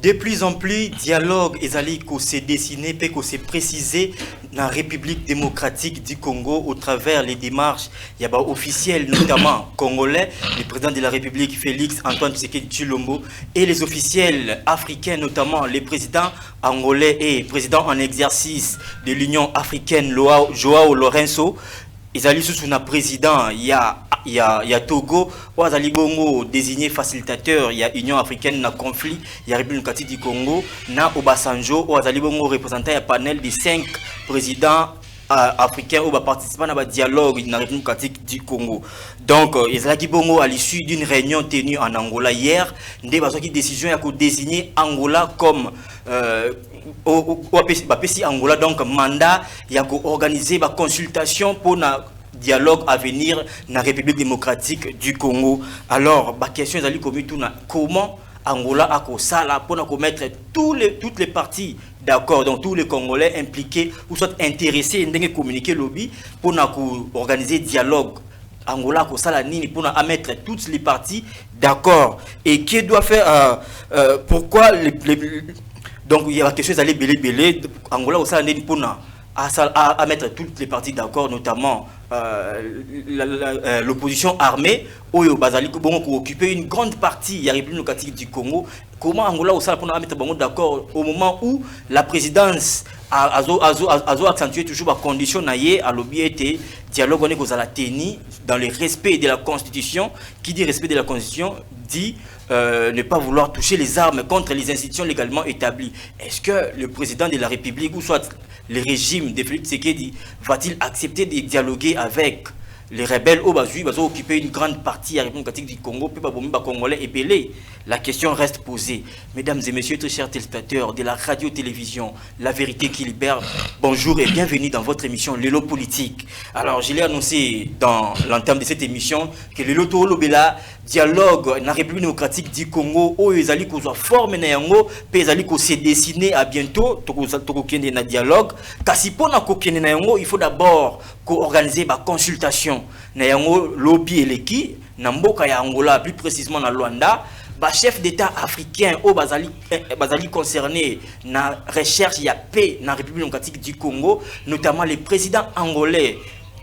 De plus en plus, dialogue ezali ko se dessiner pe ko se préciser dans la République démocratique du Congo au travers les démarches y a officiels notamment congolais, le président de la République Félix Antoine Tshisekedi Tshilombo et les officiels africains notamment les présidents angolais et président en exercice de l'Union africaine Joao Lourenço. Ezali sous un président, il y a Togo, Ouazali Bongo désigné facilitateur, il y a Union africaine dans conflit, il y a République du Congo, na Obasanjo, Ouazali Bongo représentant un panel de 5 présidents africains qui participent à un dialogue dans la République du Congo. Donc, Ezali Bongo à l'issue d'une réunion tenue en Angola hier, une décision a désigné Angola comme Angola donc mandat il y a organisé une consultation pour un dialogue à venir dans la République démocratique du Congo. Alors la question est comment Angola a ça pour mettre toutes les parties d'accord, donc tous les Congolais impliqués ou soit intéressés à communiquer lobby pour organiser dialogue. Angola ko sala nini pour mettre toutes les parties d'accord et qui doit faire pourquoi donc il y a quelque chose à aller belé Angola au sala nini pour à mettre toutes les parties d'accord, notamment l'opposition armée oyo bazali bon occuper une grande partie de la République démocratique du Congo. Comment Angola au sala pour mettre bon d'accord au moment où la présidence a accentué toujours la condition à lobby était dialogue on est la tenue dans le respect de la Constitution. Qui dit respect de la Constitution dit ne pas vouloir toucher les armes contre les institutions légalement établies. Est-ce que le président de la République ou soit le régime de Félix Tshisekedi va-t-il accepter de dialoguer avec les rebelles au Bazui, va occuper une grande partie de la République démocratique du Congo, puis Congolais et Belé? La question reste posée. Mesdames et messieurs, très chers téléspectateurs de la radio-télévision, La Vérité qui libère, bonjour et bienvenue dans votre émission Lelo Politique. Alors, je l'ai annoncé dans l'entame de cette émission que Lelo Toolobela, dialogue dans la République démocratique du Congo, où ils allaient qu'on soit formé na yango, puis ils allaient qu'on se dessiner à bientôt, toko kende na dialogue. Kasi pour na kokende na yango, il faut d'abord organiser ma consultation. Na yango lobby eleki, na mboka ya Angola, plus précisément na Luanda. Chef d'État africain au Bazali concerné na recherche y a paix dans la République démocratique du Congo, notamment le président angolais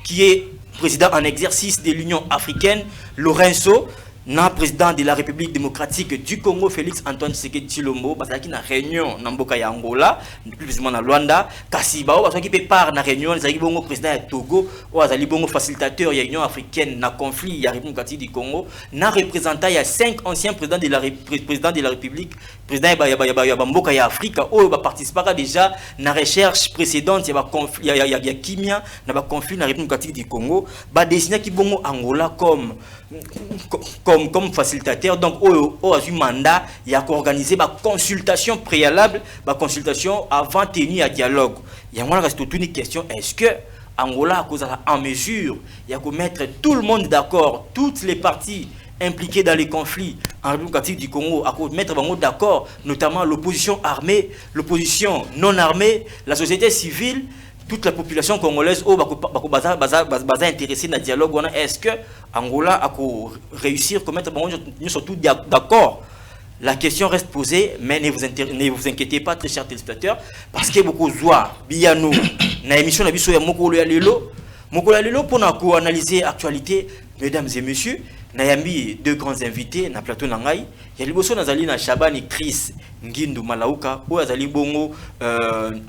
qui est président en exercice de l'Union africaine, Lourenço, na président de la République démocratique du Congo, Félix Antoine Tshisekedi Tshilombo, bazali na réunion na mboka ya Angola, plus précisément na Luanda, kasi bao bazali qui prépare na réunion, bazali bongo président ya Togo, ou bazali bongo facilitateur ya Union africaine na conflit ya République démocratique du Congo, na représentant ya 5 anciens présidents de la République, président ya mboka ya Afrique, ou ba participera déjà na recherche précédente ya ba conflit ya Kimia na ba conflit na République démocratique du Congo, ba dessiner ki bongo Angola comme facilitateur. Donc au a eu mandat il y a organisé une consultation préalable, une consultation avant de tenir un dialogue. Il y a une question, est-ce que Angola est en mesure de mettre tout le monde d'accord, toutes les parties impliquées dans les conflits en République démocratique du Congo, à mettre d'accord, notamment l'opposition armée, l'opposition non armée, la société civile, toute la population congolaise est intéressée dans le dialogue. Est-ce que Angola a réussi à mettre surtout d'accord? La question reste posée, mais ne vous inquiétez pas, très chers téléspectateurs, parce que beaucoup de joie, biano, dans l'émission de Bisso, Mokolo Lelo, pour analyser l'actualité, mesdames et messieurs. Nayambi deux grands invités na plateau nangai ya liboso nazali na Shabani Chris Ngindu Malauka ou azali bongo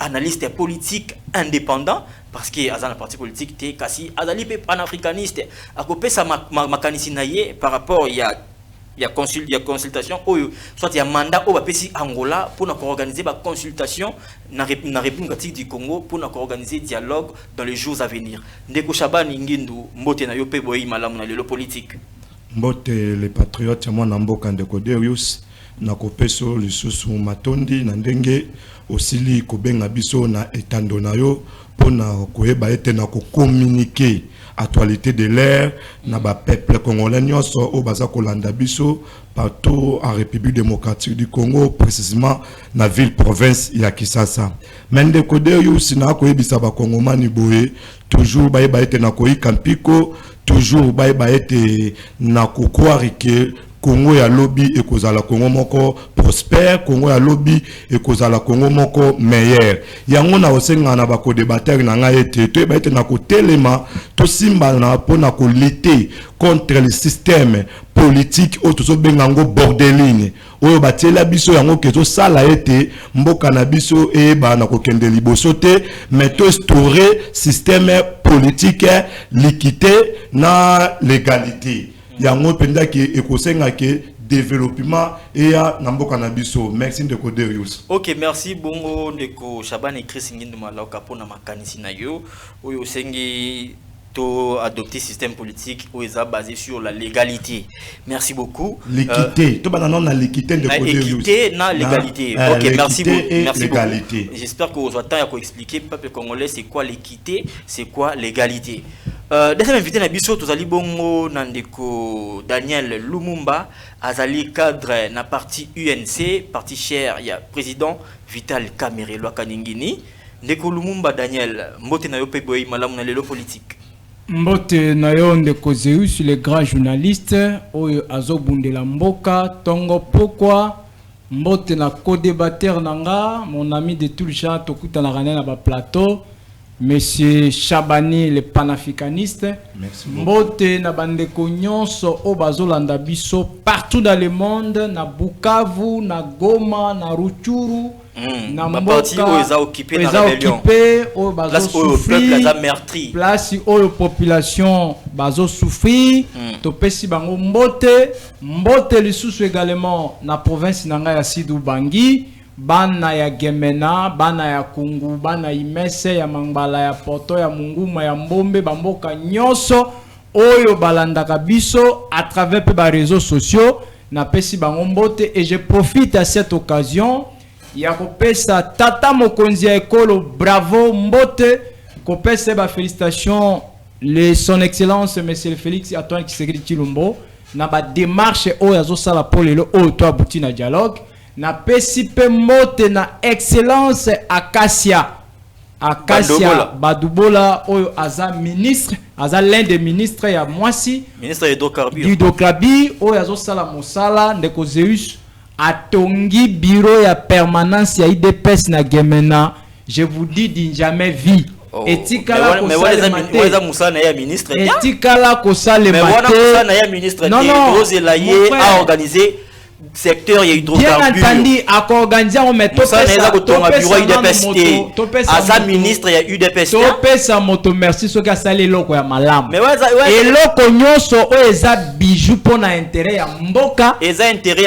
analyste politique indépendant parce que azana parti politique te kasi azali pe panafricaniste akopesa makanisi naye par rapport il y a consultation soit il y a mandat au bapesi Angola pour organiser ba consultation na République démocratique du Congo pour organiser dialogue dans les jours à venir. Ndeko Shabani Ngindu mbote na yo pe boyi malamu na lelo politique. Mbote les patriotes ya mwana mboka ndeko Derius na kopeso lisusu matondi na ndenge osili kobenga biso na etando na yo pona koyeba ete na ko communiquer actualité de l'air na ba peuple congolais nyonso o baza kolanda biso partout en République démocratique du Congo, précisément na ville province ya Kisasa. Mende Derius na koyebisa ba kongomani boye toujours ba ete na koyi kampiko toujours ba ete na croire que Congo ya lobby et kozala Congo moko prospère, Congo ya lobby et kozala Congo moko meilleur. Yango na osenga na bako débatteur na nga ete to ba ete na ko telema to simba na pona ko lutter contre le système politique autour bengango bordeline. Oyo batela biso yango kezo sala ete mboka na biso e ba na ko kende liboso te mais to instaurer système politique l'équité na l'égalité. Yango penda ki ekosenga ke développement et ya namboka na biso. Merci ndeko Derius. OK, merci bongo ndeko Shaban et Chris Ngindu Malauka pona makanisi na yo oyo sengi to adopter système politique où est basé sur la légalité. Merci beaucoup. L'équité. To banana na l'équité de côté l'équité na légalité. OK, merci beaucoup. Merci beaucoup. J'espère que vous avez temps à expliquer peuple congolais c'est quoi l'équité, c'est quoi l'égalité. Deuxième invité na biso tozali bongo nandeko Daniel Lumumba azali cadre na parti UNC, parti cher ya président Vital Kamerhe Lwakaningini. Ndeko Lumumba Daniel, mbote na yo pe boy malamu na lelo politique. Mbote na yo ndeko Zeus le grand journaliste oyo azobundela mboka tongo pourquoi mbote na co-débatteur nanga mon ami de tout le champ tokuta na rana na ba plateau Monsieur Chabani le panafricaniste. Mbote na bandeko nyonso o bazolanda biso partout dans le monde na Bukavu, na Goma, na Ruchuru, na Mboka oza occupé na rébellion. O bazo souffrir, place meurtri. Place o population bazo souffrir, to pesi bango mbote, mbote lisusu également na province nanga ya Sidou Bangi. Bana ya Gemena, bana ya Kungu, bana Imese, ya Mangala, ya Poto, ya Munguma, ya Mbombe, bamboka nyoso, oyo balandaka biso à travers les réseaux sociaux, na pesi bango mbote, et je profite à cette occasion, ya kopesa tata mokonzi ya ekolo, bravo mbote, kopesa ba félicitations, son excellence, monsieur Félix Antoine Tshisekedi Tshilombo, na ba démarche oyo azo sala polelo oyo to abuti na dialogue, na pesipe mote na excellence Acacia Badubola oyo aza ministre aza l'un des ministres ya mwasi ministre hydrocarbures oyo azo sala mosala ndeko Zeus atongi bureau ya permanence ya IDPS na Gemena. Je vous dis d'une jamais vie. Etikala ko ministre etikala ko sale ministre a organisé secteur ya hydrocarbures. Bien entendu, à organiser on met asa ministre ya UDPS. Topesa moto merci so ka sale loko ya malamu. Et loko nyonso o eza bijou pona intérêt ya mboka. Eza intérêt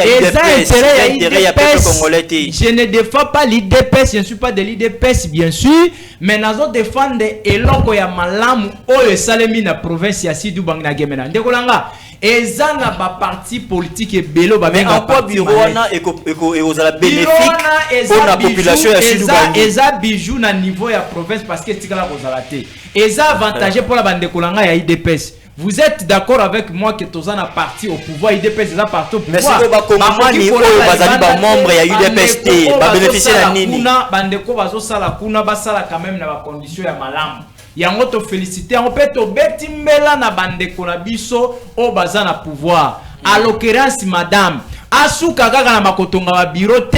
ya peuple congolais. Je ne défends pas l'IDPS, je ne suis pas de l'IDPS bien sûr, mais nazo défendre eloko ya malamu o salemi na province ya Sidou Bangi na Gemena. Ndekolanga eza na ba parti politique ebelo ba benga parti bureau wana et aux bénéfique pour la population ya Sidou Bangi. Eza bijou na niveau ya province parce que tikala kozala te. Eza avantagé pour la bande kolanga ya IDPS. Vous êtes d'accord avec moi que tozana parti au pouvoir IDPS eza parti au pouvoir. Mais c'est ba komamani oyo bazali ba membre ya UDPS ba bénéficier na nini? Kuna bande ko bazo sala kuna ba sala quand même na ba condition ya malamu. Yango to féliciter on peut to beti mbela na bande ko na biso o baza na pouvoir. À l'occurrence madame asuka kaka na makotonga ba bureau te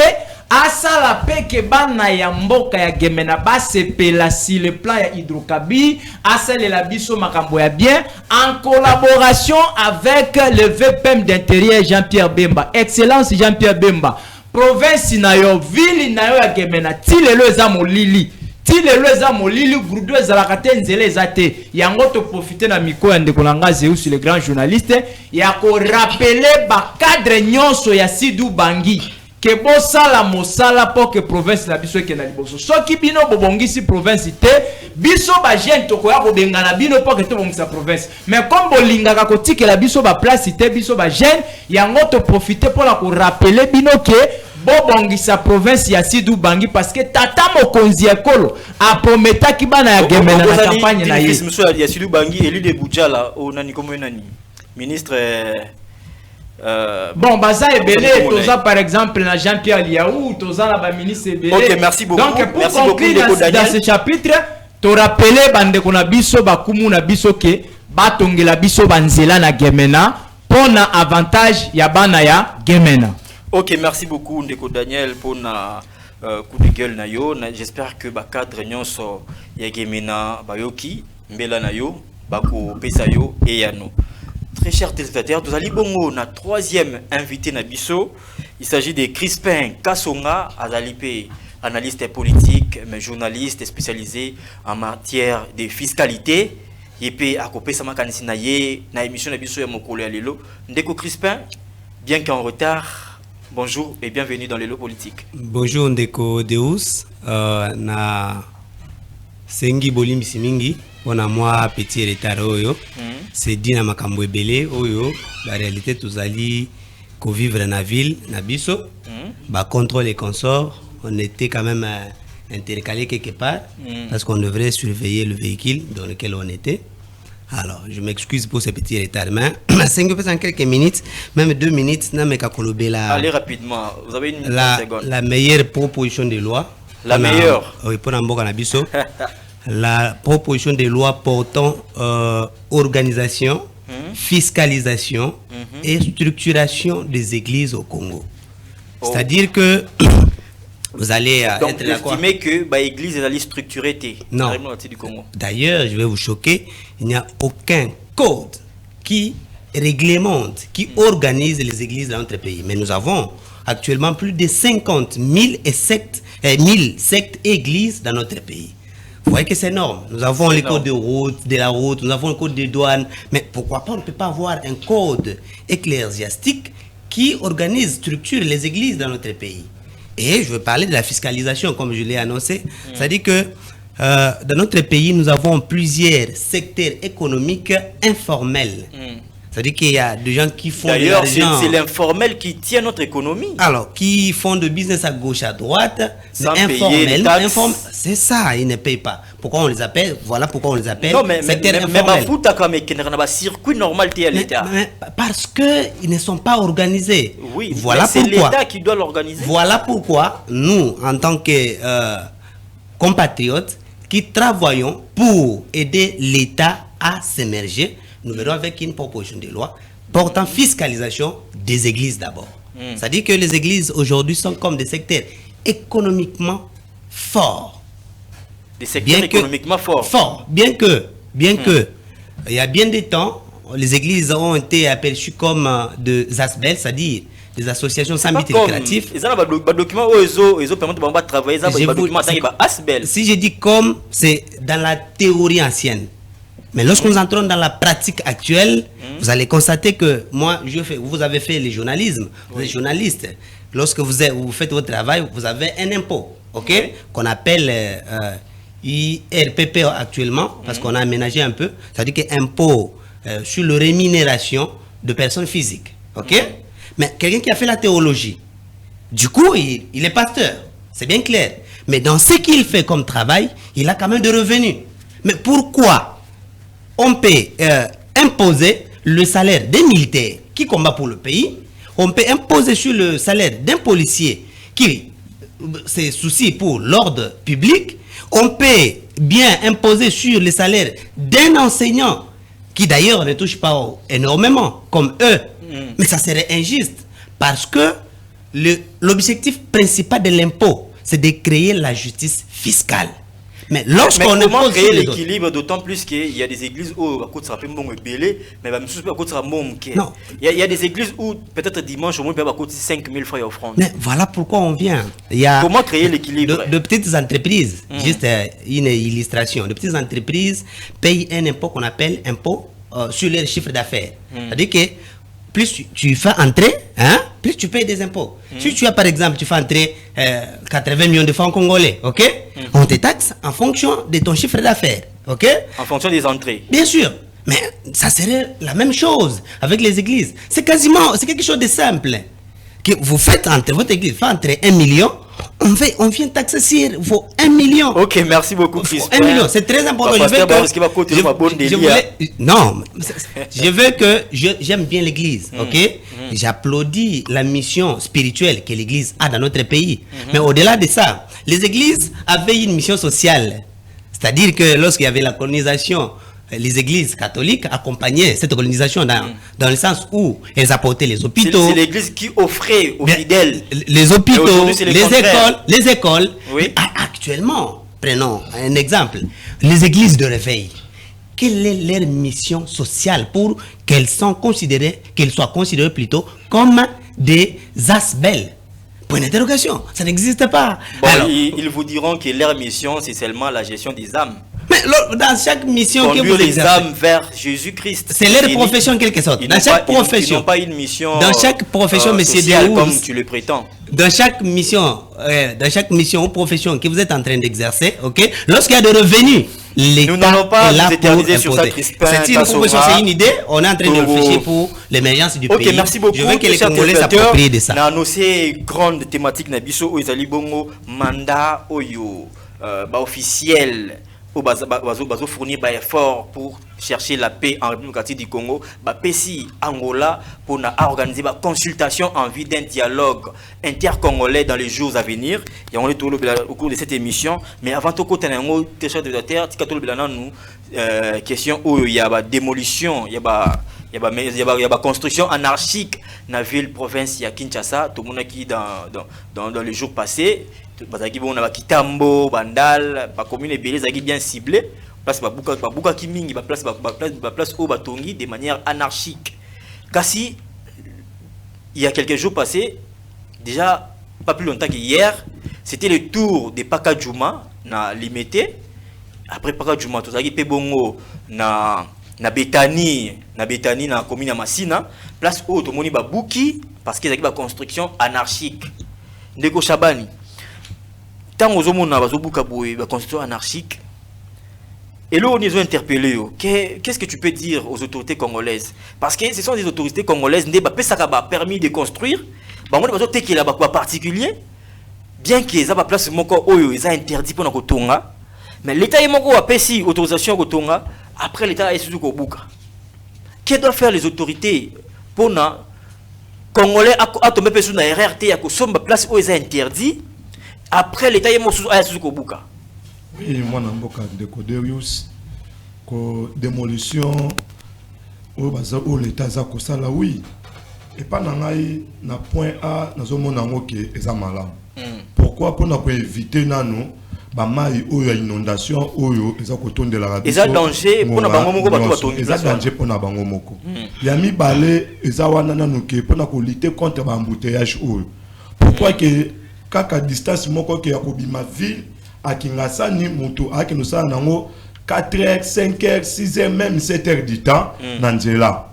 asala peke bana ya mboka ya Gemena basepela si le plan ya hydrocarbures asala la biso makambo ya bien en collaboration avec le VPM d'intérieur Jean-Pierre Bemba. Excellence Jean-Pierre Bemba. Province na yo ville na yo ya Gemena ti lelo eza molili. Ti lelo eza molili grudo ezalaka te nzela eza te. Yango to profiter na miko ya ndeko nanga Zeus le grand journaliste ya ko rappeler ba cadre nyonso ya Sidou Bangi. Que bosala mosala pour que province na biso ke na liboso. Soki bino bobongisi province te, biso ba jeune to ko ya bobengana bino pour que to bongisa province. Mais comme bolingaka ko tikela biso ba place te biso ba jeune, yango to profiter pour la ko rappeler bino ke bobongisa province ya Sidou Bangi parce que tata mokonzi ekolo a prometa ki bana ya Gemena na campagne na ye. Monsieur ya Sidou Bangi élu de Boudjala au nani comme nani ministre bon baza ebele toza par exemple na Jean-Pierre Liaou toza la ba ministre ebele. OK, merci beaucoup. Donc pour conclure dans ce chapitre to rappeler bande ko na biso ba kumu na biso ke batongela biso banzela na Gemena pona avantage ya bana ya Gemena. Ok, merci beaucoup Ndeko Daniel pour na coup de gueule na yo. J'espère que ba cadre nyonso ya Gemena bayoki mbela na yo bako pesa yo et yano. Très chers téléspectateurs, nous allons bongo na troisième invité na biso. Il s'agit de Crispin Kasonga, azalipe analyste politique, mais journaliste spécialisé en matière de fiscalité. Et puis à côté sama kanisi na ye na émission na biso ya mokolo ya lelo. Ndeko Crispin, bien qu'en retard, bonjour et bienvenue dans Lelo Politique. Bonjour Ndeko Deus, na sengi bolimbisi mingi wana moi petit retard oyo. C'est dit na makambo ebele oyo la réalité tozali ko vivre na ville na biso. Ba contrôle et consort, on était quand même intercalé quelque part parce qu'on devrait surveiller le véhicule dans lequel on était. Alors, je m'excuse pour ce petit retard, mais en quelques minutes, même 2 minutes, allez rapidement, vous avez une seconde. La meilleure proposition de loi. La meilleure. Oui, pour Namboka-Nabiso. La proposition de loi portant organisation, fiscalisation et structuration des églises au Congo. C'est-à-dire que vous allez donc, être d'accord. Donc, estimez que l'église est structurée. Non. D'ailleurs, je vais vous choquer, il n'y a aucun code qui réglemente, qui organise les églises dans notre pays. Mais nous avons actuellement plus de 50 000 sectes et églises dans notre pays. Vous voyez que c'est énorme. Nous avons les codes de la route, nous avons le code des douanes. Mais pourquoi pas, on ne peut pas avoir un code ecclésiastique qui organise, structure les églises dans notre pays. Et je veux parler de la fiscalisation, comme je l'ai annoncé. C'est-à-dire que dans notre pays, nous avons plusieurs secteurs économiques informels. C'est-à-dire qu'il y a des gens qui font de l'argent. D'ailleurs, c'est l'informel qui tient notre économie. Alors, qui font de business à gauche, à droite, sans informel, informel. C'est ça, ils ne payent pas. Pourquoi on les appelle? Voilà pourquoi on les appelle. Non, mais circuit normal à l'État. Parce qu'ils ne sont pas organisés. Oui, voilà c'est l'État qui doit l'organiser. Voilà pourquoi nous, en tant que compatriotes, qui travaillons pour aider l'État à s'émerger, nous verrons avec une proposition de loi portant fiscalisation des églises d'abord. C'est-à-dire que les églises aujourd'hui sont comme des secteurs économiquement forts. Des secteurs économiquement forts. Bien que, il y a bien des temps, les églises ont été aperçues comme des ASBEL, c'est-à-dire des associations sans but lucratif. Si je dis comme, c'est dans la théorie ancienne. Mais lorsque nous entrons dans la pratique actuelle, vous allez constater que moi, vous avez fait le journalisme, vous êtes journaliste. Lorsque vous faites votre travail, vous avez un impôt, ok, qu'on appelle IRPP actuellement, parce qu'on a aménagé un peu, c'est-à-dire qu'un impôt sur la rémunération de personnes physiques, ok. Mais quelqu'un qui a fait la théologie, du coup, il est pasteur, c'est bien clair. Mais dans ce qu'il fait comme travail, il a quand même des revenus. Mais pourquoi on peut imposer le salaire des militaires qui combattent pour le pays? On peut imposer sur le salaire d'un policier qui se soucie pour l'ordre public. On peut bien imposer sur le salaire d'un enseignant qui d'ailleurs ne touche pas énormément comme eux. Mais ça serait injuste parce que l'objectif principal de l'impôt, c'est de créer la justice fiscale. Mais lorsqu'on comment créer l'équilibre, d'autant plus qu'il y a des églises où il y a des églises où peut-être dimanche au moins il y a 5 000 francs offrande. Mais voilà pourquoi on vient. Comment créer l'équilibre? De petites entreprises, juste une illustration, de petites entreprises payent un impôt qu'on appelle impôt sur leur chiffre d'affaires. C'est-à-dire que plus tu fais entrer, plus tu payes des impôts. Si tu as par exemple, tu fais entrer 80 millions de francs congolais, ok, on te taxe en fonction de ton chiffre d'affaires, ok. En fonction des entrées. Bien sûr, mais ça serait la même chose avec les églises. C'est quelque chose de simple. Que vous faites entrer, votre église fait entrer 1 million, on vient taxer sur vos 1 million. Ok, merci beaucoup, Crispin. 1 million, c'est très important. Je veux que j'aime bien l'église, ok. J'applaudis la mission spirituelle que l'église a dans notre pays. Mais au-delà de ça, les églises avaient une mission sociale. C'est-à-dire que lorsqu'il y avait la colonisation les églises catholiques accompagnaient cette colonisation dans le sens où elles apportaient les hôpitaux. C'est l'église qui offrait aux fidèles les hôpitaux, les écoles. Oui. Actuellement, prenons un exemple, les églises de réveil. Quelle est leur mission sociale pour qu'elles soient considérées plutôt comme des asbelles? Point d'interrogation, ça n'existe pas. Bon, alors, ils vous diront que leur mission, c'est seulement la gestion des âmes. Mais dans chaque mission que conduire vous les exercez, âmes vers Jésus-Christ. c'est leur profession en quelque sorte. Dans chaque profession, ils n'ont pas une mission. dans chaque profession, monsieur sociale, Dehouz, comme tu le prétends. dans chaque mission ou profession que vous êtes en train d'exercer, ok, lorsqu'il y a des revenus, l'État Nous n'allons pas est là nous pour éterniser sur ça, imposer. Crispin, C'est une Tassora, proposition, c'est une idée. On est en train de Togo. réfléchir pour l'émergence du Ok, pays. merci beaucoup. Je veux que les chers Congolais téléspectateurs. s'approprient de ça. Na annoncé grande thématique na biso o ezali bongo mandat oyo officiel au bazo fournir ba effort pour chercher la paix en République démocratique du Congo, ba pesi Angola pour organiser ba consultation en vue d'un dialogue intercongolais dans les jours à venir. Et on est tout au cours de cette émission, mais avant tout côté nango chers téléspectateurs, tikato belana nous question où il y a ba démolition, il y a ba construction anarchique dans la ville province ya Kinshasa, tout le monde qui dans les jours passés. Bazaki bon na Kitambo, Bandal, ba commune belé zaki bien ciblé, place ba buka ki mingi, ba place au batongi de manière anarchique. Kasi il y a quelques jours passés, déjà pas plus longtemps qu'hier, c'était le tour de Paka Djouma na Limité. Après Paka Djouma, tout zaki pe bongo na Betani na commune ya Masina, place où tout moni ba buki parce que zaki ba construction anarchique. Ndeko Shabani tant aux hommes na bazobuka boye ba constitution anarchique et là on les a interpellés. Qu'est-ce que tu peux dire aux autorités congolaises, parce que ce sont des autorités congolaises ne ba pesaka ba permis de construire ba mo bazo tekela ba quoi particulier bien que ça ba place moko oyo ils a interdit pour na kotonga, mais l'état est moko apesi autorisation kotonga après l'état est sous kobuka. Que doivent faire les autorités pour na congolais a tomber pe sous na RRT ya ko somba place où ils a interdit après l'état est sous kobuka. Oui, moi namboka de Coderius ko démolition au baza où l'état za ko sala oui et pas nangai na point A nazomona ngo ke eza malamu. Pourquoi pour na ko éviter nanu ba mai oyo inondation oyo eza ko tondela rabiso. Eza danger pour na bango moko ba to batongi. Eza danger pour na bango moko. Ya mibale eza wana nanu ke pour na ko lutter contre ba embouteillage oyo. Pourquoi que kaka distance moko ke yakobima ville akingasani mutu akinusa nango 4h 5h 6h même 7h du temps nanzela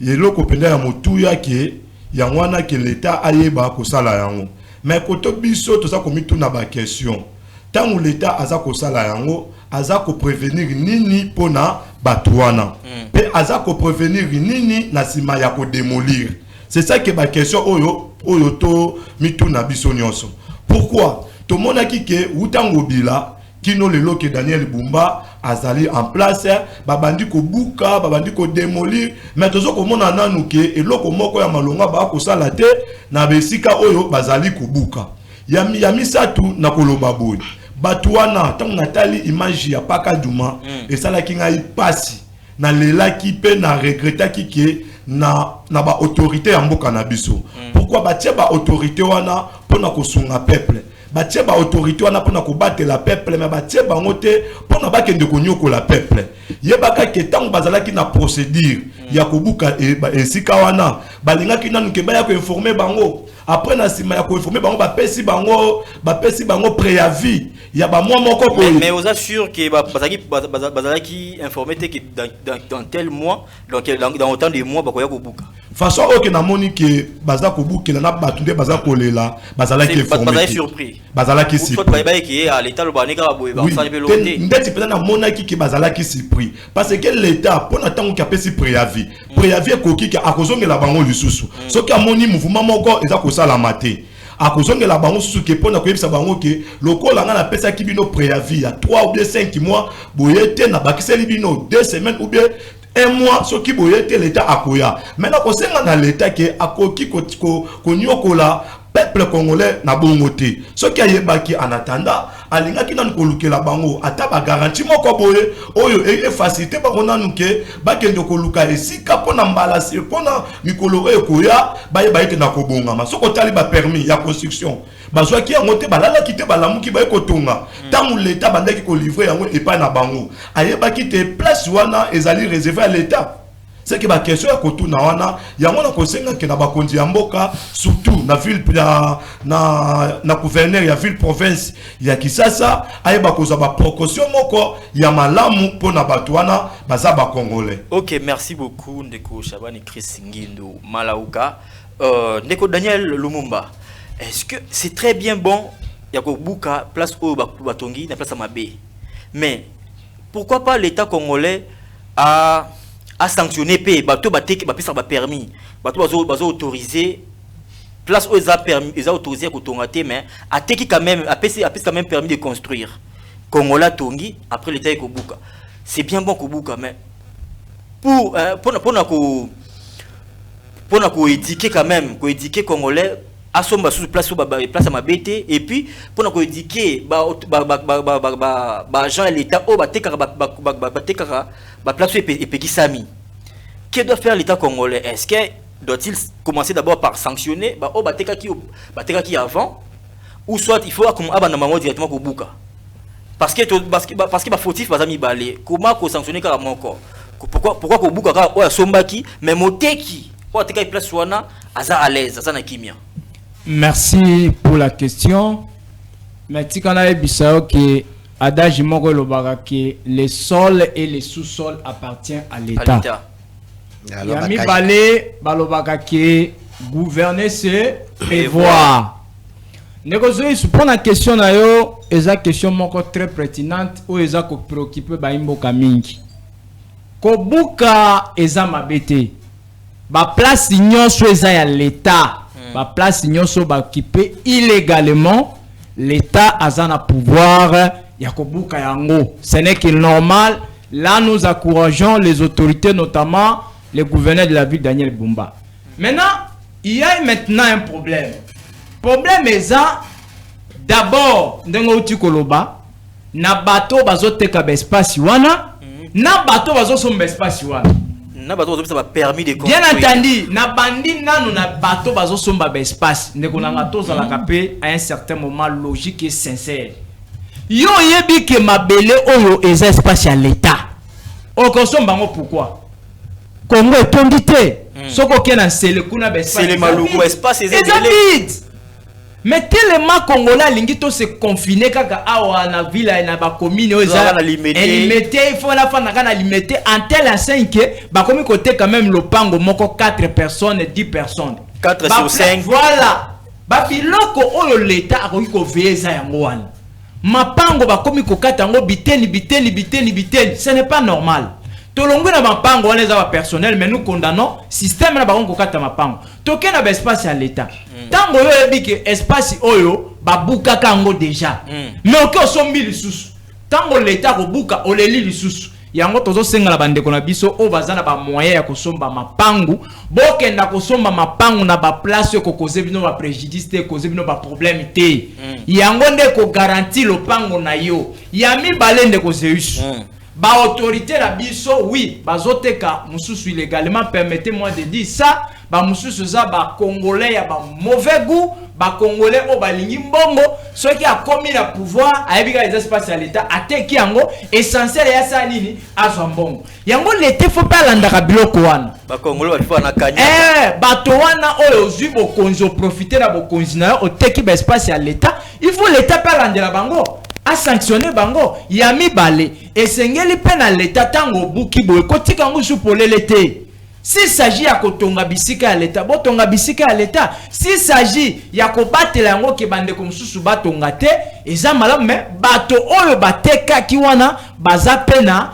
yelo ko penda ya mutu yake yangwana ke l'état ayeba ko sala yango mais koto biso to sa komitu na ba question tant l'état aza ko sala yango aza ko prévenir nini pona batwana pe aza ko prévenir nini na sima ya ko démolir. C'est ça que ma question oyo to mitu na biso nyonso. Pourquoi tout le monde a dit que Wutango Bila, qui nous le que Daniel Bumba azali en place, babandi ko buka, babandi ko démolir, mais tout ça comme on a nanuke et loko moko ya malonga ba ko salate na besika oyo bazali ko buka. Yami satu na koloba boy. Batuana tant natali image ya Paka Djouma et ça la kinga ipasi na lela ki pe na regretta ki ke na ba autorité ya mboka na biso. Pourquoi ba tie ba autorité wana pona ko sunga peuple, ba tie ba autorité wana pona ko battre la peuple, mais ba tie ba ngote pona ba kende ko nyoko la peuple. Yebaka ke tant bazalaki na procédure ya ko buka e sika wana balinga ki nanu ke ba ya ko informer bango après na sima ya ko informer bango ba pesi bango préavis ya ba mois moko ko. Mais on assure que bazalaki informer que dans tel mois dans autant de mois ba ko ya ko buka façon ok na moni ke baza ko buka na batunde baza ko lela bazalaki informer bazalaki surpris bazalaki surpris soit ba ki à l'état le banika ba boye ba ça pe loté ndeti pena na monaki ki bazalaki surpris parce que l'état pona tango ka pesi préavis koki ki akozongela bango lisusu soki amoni mouvement moko eza ko sala maté akozongela bango susu ke pona ko yebisa bango ke lokola nga na pesa ki bino préavis ya 3 ou bien 5 mois boyete na bakiseli bino 2 semaines ou bien 1 mois soki boyete l'état akoya maintenant ko senga na l'état ke akoki ko nyokola peuple congolais na bongote ce qui a baki en attendant alinga ki nan kolukela bango ata ba garantie moko boye oyo e facilité ba kona nuke ba kendo koluka esika pona mbalasi pona mikolo ekoya ba ete na kobonga masoko tali ba permis ya construction bazwa ki ngote balala kite balamuki ba ekotonga tangu l'état bandaki ko livrer yango epa na bango ayeba ki te place wana ezali réservé à l'état. C'est que la question est que na wana yango na kosenga ke na bakonzi ya mboka surtout na ville na gouverneur ya ville province ya Kisasa ayeba koza ba précaution moko ya malamu pona bato wana baza ba congolais. OK, merci beaucoup Ndeko Shabani Chris Ngindo Malauka. Ndeko Daniel Lumumba. Est-ce que c'est très bien bon ya ko buka place au batongi na place à Mabé. Mais pourquoi pas l'état congolais a sanctionné bateau batek ba pesa ba permis bateau bazo autorisé place où ils a permis ils a autorisé ko tongate mais a teki quand même a pesa quand même permis de construire Kongola tongi après l'état ko buka c'est bien bon ko buka mais pour ko éduquer quand même ko éduquer congolais à son sous place à ma BT et puis pour ko éduquer agent l'état au bateka ba place et Pekisami. Que doit faire l'État congolais? Est-ce que doit-il commencer d'abord par sanctionner au bateka qui avant ou soit il faut comme abandonner directement au buka parce que fautif bazami balé comment ko sanctionner carrément encore pourquoi ko buka ka o sombaki mais moteki o teka place wana aza à l'aise aza na kimia. Merci pour la question. Mais tikana ebisao que adage moko lobaka que les sols et les sous-sols appartiennent à l'État. Yami balé balobaka que gouverner c'est prévoir. Négocier pour la question na yo eza question moko très pertinente ou eza ko préoccuper ba imboka mingi. Ko buka eza mabete. Ba place nyonso eza ya l'État. Ba place nyonso ba occupé illégalement l'État a un pouvoir. Yakobuka yango. Ce n'est que normal. Là, nous encourageons les autorités, notamment le gouverneur de la ville, Daniel Bumba. Maintenant, il y a maintenant un problème. Problème est ça. D'abord, ndengo utikoloba, na bateau bazoteka espace wana, na bateau bazosomba espace wana. Na bateau bazosomba permis de construire. Bien entendu, na bandi nanu na bateau bazosomba espace. Ndeko nanga toza la kapé à un certain moment logique et sincère. Yo yebi ke mabele oyo eza espace à l'état. Okoso bango pourquoi? Congo est tondité. Soko kena sele kuna ba espace. C'est le maluko espace eza vide. Mais tellement congolais lingi to se confiner kaka awa na ville na ba commune oza limité il faut la fana kana limité en tel enceinte que ba komi côté quand même le pango moko 4 personnes 10 personnes 4 sur 5 voilà ba biloko oyo l'état akoki ko veiller za yango wana mapango bakomi kokata ngo biteni ce n'est pas normal. Tolongo na mapango wana eza ba personnel mais nous condamnons système na bakongo kokata mapango. Toke na ba espace à l'état. Tango yo ebike espace oyo babuka kango déjà. Mais oke osombi lisusu. Tango l'état ko buka oleli lisusu. Yango tozo senga la bande kona biso o bazana ba moyen ya kosomba mapangu bokenda kosomba mapangu na ba place ko koze bino ba préjudice te koze bino ba problème te yango nde ko garantir le pango na yo yami balende ko zeus ba autorité la biso oui bazoteka mususu illégalement permettez-moi de dire ça ba mususu za ba congolais ya ba mauvais goût ba congolais o balingi mbongo ceux qui a commis le pouvoir a ebika les espaces à l'état ateki yango essentiel ya sa nini azwa mbongo yango l'été faut pas landaka biloko wana ba congolais ba fana kanya bato wana oyo zwi bokonzi profiter na bokonzi na oteki ba espace à l'état il faut l'état pas landela bango a sanctionner bango yami balé esengeli pe na l'état tango buki boye kotika ngo supolele te. S'il s'agit ya kotonga bisika ya l'état, botonga bisika ya l'état. S'il s'agit ya kobatela yango ke bande ko mususu batonga te, eza malamu mais bato oyo bateka ki wana baza pena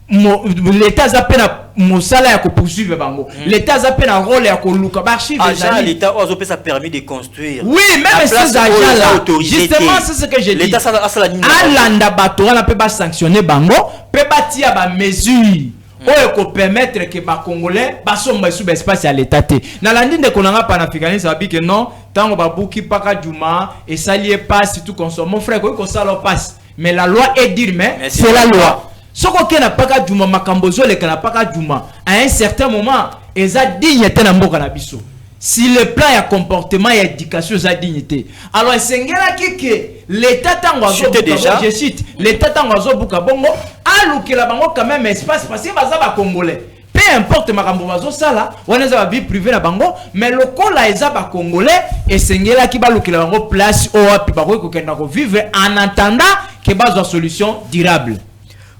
l'état za pena mosala ya ko poursuivre bango. L'état za pena rôle ya ko luka ba archive agent l'état ozo pe ça permis de construire. Oui, même ces agents là justement c'est ce que je dis. L'état ça la alanda bato wana pe ba sanctionner bango, pe batia ba mesure oyo ko permettre que ba congolais ba somba sous espace à l'état té na landi de konanga panafricanisme abi que non tango ba buki paka juma et salier passe tout consomme mon frère ko salo passe mais la loi est dire mais c'est la loi soko ke na paka juma makambozo le kana paka juma à un certain moment eza dignité na mboka na biso. Si le plan y a comportement et éducation sa dignité. Alors sengela que l'état tango déjà je cite l'état tango buka bongo alukela bango quand même espace parce que baza ba congolais. Peu importe makambo bazo sala, wana za vie privée na bango, mais le kola eza ba congolais et sengela ki balukela bango place o api ba ko kenda ko vivre en attendant que bazo solution durable.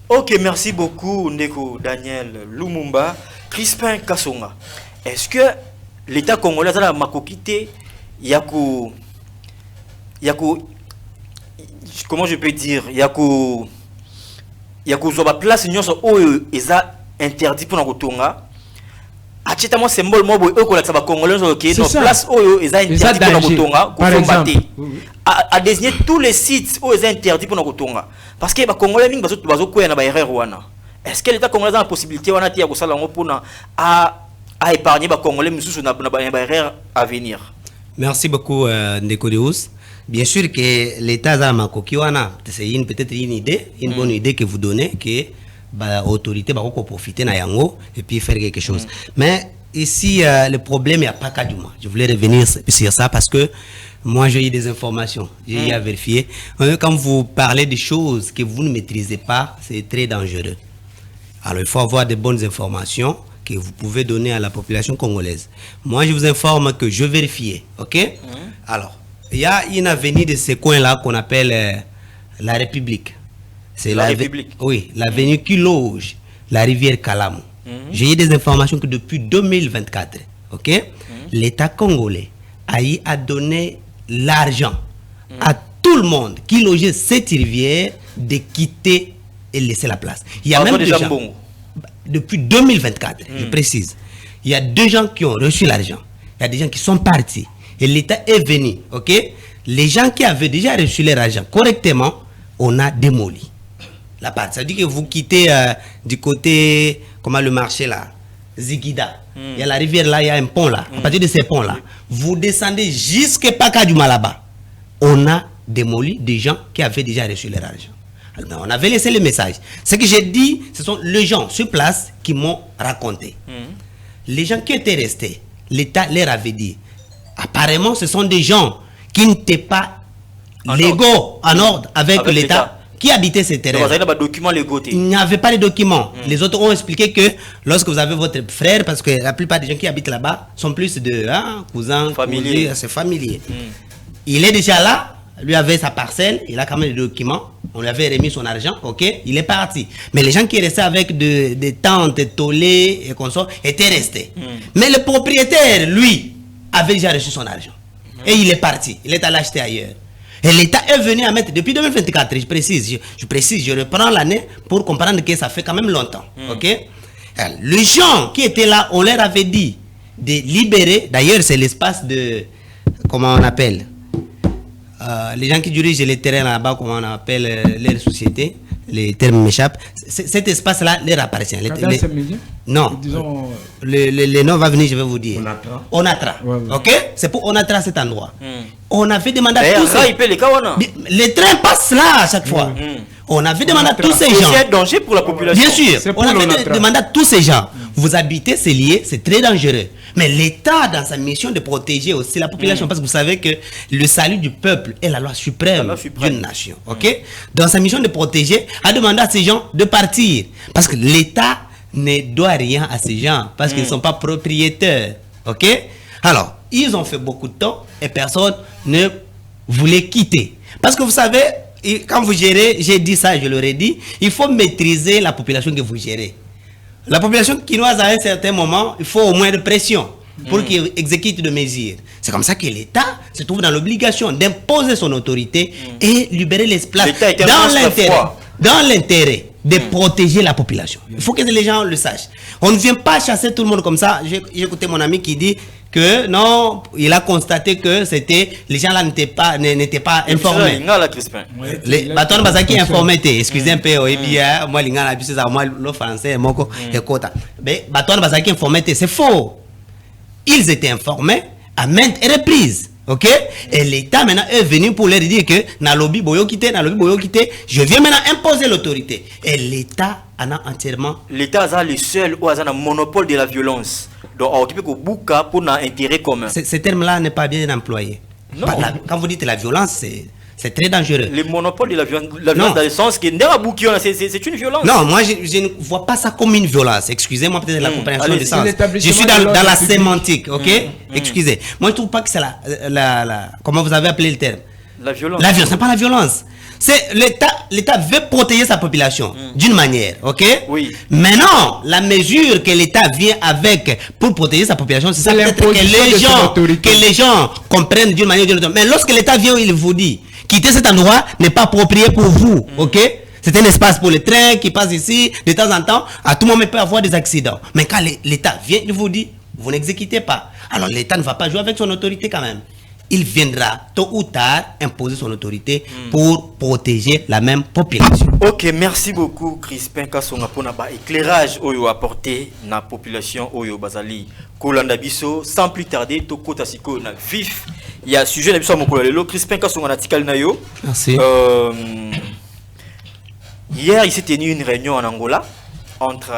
OK, merci beaucoup Ndeko Daniel Lumumba, Crispin Kasonga. Est-ce que l'État congolais a la makokité yaku comment je peux dire yaku zoba place nyonso oyo eza interdit pour na kotonga acheta mo symbole mo boy oyo la congolais OK donc place oyo eza interdit pour na kotonga ko combattre à désigner tous les sites oyo eza interdit pour na kotonga parce que ba congolais mingi bazo koya na ba erreur wana. Est-ce que l'État congolais a la possibilité wana tia ko sala ngo pona à épargner les Congolais à venir? Merci beaucoup, Ndekodeus. Bien sûr que l'État c'est peut-être une idée, une bonne idée que vous donnez, que l'autorité va profiter et puis faire quelque chose. Mais ici, le problème, il n'y a pas qu'à du moins. Je voulais revenir sur ça parce que moi, j'ai eu des informations, j'ai eu à vérifier. Quand vous parlez des choses que vous ne maîtrisez pas, c'est très dangereux. Alors, il faut avoir de bonnes informations que vous pouvez donner à la population congolaise. Moi, je vous informe que je vérifiais, ok? Alors, il y a une avenue de ce coin-là qu'on appelle la République. C'est la République? Oui, l'avenue qui loge la rivière Kalamu. J'ai eu des informations que depuis 2024, ok? L'État congolais a donné l'argent à tout le monde qui logeait cette rivière de quitter et laisser la place. Il y a même des gens... Depuis 2024, je précise, il y a 2 gens qui ont reçu l'argent. Il y a des gens qui sont partis. Et l'État est venu, ok? Les gens qui avaient déjà reçu leur argent correctement, on a démoli la partie. Ça veut dire que vous quittez du côté, comment le marché là, Zigida. Il y a la rivière là, il y a un pont là. À partir de ces ponts là, vous descendez jusqu'à Pakaduma là-bas. On a démoli des gens qui avaient déjà reçu leur argent. Alors, on avait laissé le message. Ce que j'ai dit, ce sont les gens sur place qui m'ont raconté. Les gens qui étaient restés, l'État leur avait dit, apparemment, ce sont des gens qui n'étaient pas légaux, en ordre avec l'État, qui habitaient ces terrains. Il n'y avait pas de documents. Les autres ont expliqué que lorsque vous avez votre frère, parce que la plupart des gens qui habitent là-bas sont plus de cousins, familiers, c'est familier. Il est déjà là. Lui avait sa parcelle, il a quand même des documents, on lui avait remis son argent, ok, il est parti. Mais les gens qui restaient avec des tentes, tollés et consorts étaient restés. Mais le propriétaire, lui, avait déjà reçu son argent. Et il est parti, il est allé acheter ailleurs. Et l'État est venu à mettre, depuis 2024, je précise, je reprends l'année pour comprendre que ça fait quand même longtemps, ok. Alors, les gens qui étaient là, on leur avait dit de libérer, d'ailleurs c'est l'espace de, comment on appelle, les gens qui dirigent les terrains là-bas, comment on appelle les sociétés, les termes m'échappent, cet espace-là leur appartient. Non, le nom va venir, je vais vous dire. Onatra. Ok? C'est pour Onatra cet endroit. On avait demandé à tous les trains passent là à chaque fois. On avait demandé à tous ces gens. C'est un danger pour la population. Bien sûr, on avait demandé à tous ces gens. Vous habitez, c'est lié, c'est très dangereux. Mais l'État, dans sa mission de protéger aussi la population, parce que vous savez que le salut du peuple est la loi suprême d'une nation. Ok? Dans sa mission de protéger, a demandé à ces gens de partir. Parce que l'État ne doit rien à ces gens, parce qu'ils ne sont pas propriétaires. Ok? Alors, ils ont fait beaucoup de temps et personne ne voulait quitter. Parce que vous savez, quand vous gérez, j'ai dit ça, je l'aurais dit, il faut maîtriser la population que vous gérez. La population quinoise, à un certain moment, il faut au moins de pression pour qu'il exécute des mesures. C'est comme ça que l'État se trouve dans l'obligation d'imposer son autorité et libérer l'espace dans l'intérêt de protéger la population. Il faut que les gens le sachent. On ne vient pas chasser tout le monde comme ça. J'ai écouté mon ami qui dit que non, il a constaté que c'était les gens là n'étaient pas informés. Les bâtons bazaki informés, excusez un peu, et bien moi l'inga la bise moi le français moko ekota. Mais bâton bazaki informés, c'est faux. Ils étaient informés à maintes reprises. Ok? Et l'État maintenant est venu pour leur dire que Nalobi Boyo quitté, je viens maintenant imposer l'autorité. Et l'État en a entièrement. L'État a le seul ou a un monopole de la violence. Donc, on occupe beaucoup pour un intérêt commun. Ce terme-là n'est pas bien employé. Non. Quand vous dites la violence, c'est très dangereux. Le monopole de la violence dans le sens que c'est une violence. Non, moi je ne vois pas ça comme une violence. Excusez-moi peut-être la compréhension du sens. Je suis dans la sémantique, ok? Excusez. Moi je trouve pas que c'est comment vous avez appelé le terme? La violence. La violence, c'est pas la violence. C'est l'État veut protéger sa population d'une manière, ok? Oui. Maintenant, la mesure que l'État vient avec pour protéger sa population, c'est ça peut-être que les gens comprennent d'une manière ou d'une autre. Mais lorsque l'État vient, il vous dit quitter cet endroit n'est pas approprié pour vous, ok? C'est un espace pour les trains qui passent ici, de temps en temps, à tout moment il peut y avoir des accidents. Mais quand l'État vient, il vous dit, vous n'exécutez pas. Alors l'État ne va pas jouer avec son autorité quand même. Il viendra tôt ou tard imposer son autorité pour protéger la même population. Ok, merci beaucoup Crispin Kasonga pour l'éclairage oyo apporté na population oyo bazali kolanda biso. Sans plus tarder, toko tasiko na vif. Il y a sujet na biso mokolo lelo Crispin Kasonga na tikali na yo. Merci. Hier, il s'est tenu une réunion en Angola entre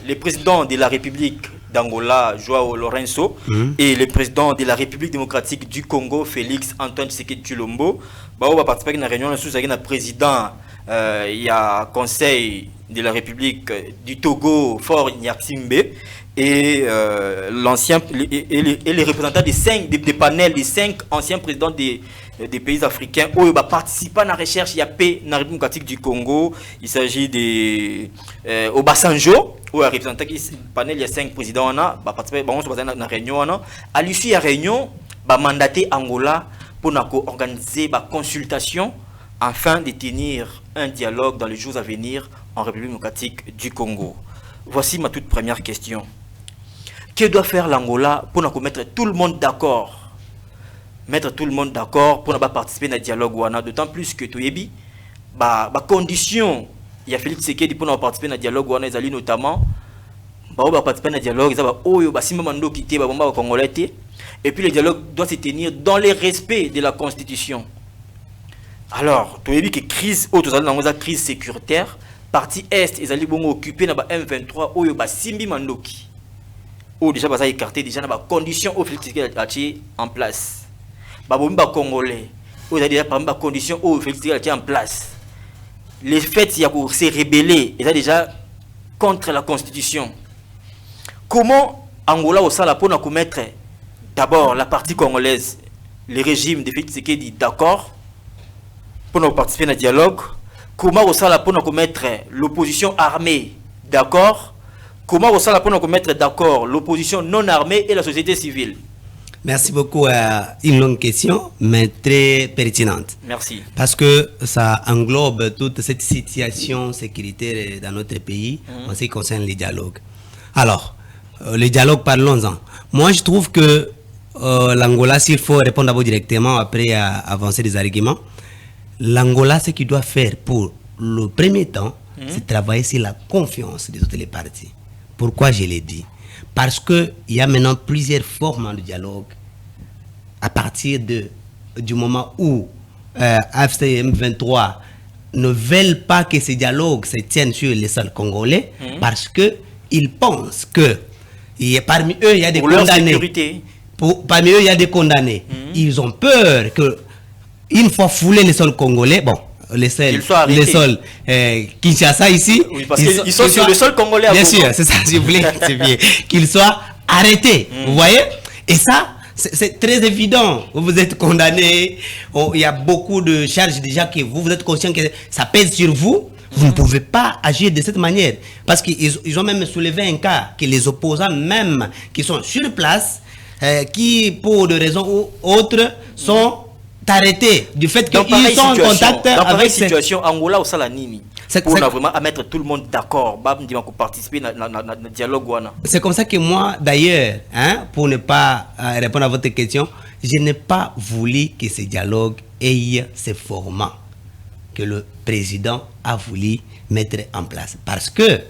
le président de la République d'Angola, Joao Lourenço, et le président de la République démocratique du Congo, Félix Antoine Tshisekedi Tshilombo. On va participer à une réunion sous le président, il y a Conseil de la République du Togo, Faure Gnassingbé, et l'ancien et les représentants des panels des 5 anciens présidents des pays africains où va participer à la recherche il y a paix dans la République démocratique du Congo. Il s'agit de Obasanjo où le représentant du panel il y a 5 présidents va participer à la réunion. À l'issue de la réunion, va mandater Angola pour organiser une consultation afin de tenir un dialogue dans les jours à venir en République démocratique du Congo. Voici ma toute première question. Que doit faire l'Angola pour mettre tout le monde d'accord? Mettre tout le monde d'accord pour ne pas participer à un dialogue. D'autant plus que Toyebi, condition, il y a Félix Tshisekedi pour ne pas participer à un dialogue, notamment, participer à un dialogue, et puis le dialogue doit se tenir dans le respect de la Constitution. Alors, Toyebi que crise, crise sécuritaire, partie Est, ils allaient occuper dans M23, Simbi Mandoki. Déjà ça écarté déjà dans les conditions où Félix Tshisekedi en place. Babomba congolais, où déjà par exemple conditions où Félix Tshisekedi en place. Les faits il y a pour se rebeller, ils déjà contre la constitution. Comment Angola au sein la pour nous mettre d'abord la partie congolaise, le régime de Félix Tshisekedi d'accord pour nous participer à un dialogue. Comment au sein la pour nous mettre l'opposition armée d'accord. Comment on va pour mettre d'accord l'opposition non armée et la société civile? Merci beaucoup. Une longue question, mais très pertinente. Merci. Parce que ça englobe toute cette situation sécuritaire dans notre pays en ce qui concerne les dialogues. Alors, les dialogues, parlons-en. Moi, je trouve que l'Angola, s'il faut répondre d'abord directement, après avancer des arguments, l'Angola, ce qu'il doit faire pour le premier temps, c'est travailler sur la confiance des autres parties. Pourquoi je l'ai dit? Parce qu'il y a maintenant plusieurs formes de dialogue à partir du moment où AFCM 23 ne veulent pas que ces dialogues se tiennent sur les sols congolais parce qu'ils pensent que parmi eux, il y a des condamnés. Parmi eux, il y a des condamnés. Ils ont peur que, une fois foulés les sols congolais, bon, les sols Kinshasa ici, oui, parce qu'ils sont sur le sol congolais. Bien sûr, c'est ça, s'il vous plaît, c'est bien. Qu'ils soient arrêtés, vous voyez? Et ça, c'est très évident. Vous êtes condamné, il y a beaucoup de charges déjà que vous êtes conscient que ça pèse sur vous. Vous ne pouvez pas agir de cette manière. Parce qu'ils ont même soulevé un cas que les opposants même qui sont sur place, qui pour des raisons ou autres sont arrêter du fait Dans qu'ils sont en contact avec cette situation. Angola au Salanini. Pour vraiment à mettre tout le monde d'accord, participer dans le dialogue. C'est comme ça que moi, d'ailleurs, hein, pour ne pas répondre à votre question, je n'ai pas voulu que ce dialogue ait ce format que le président a voulu mettre en place. Parce que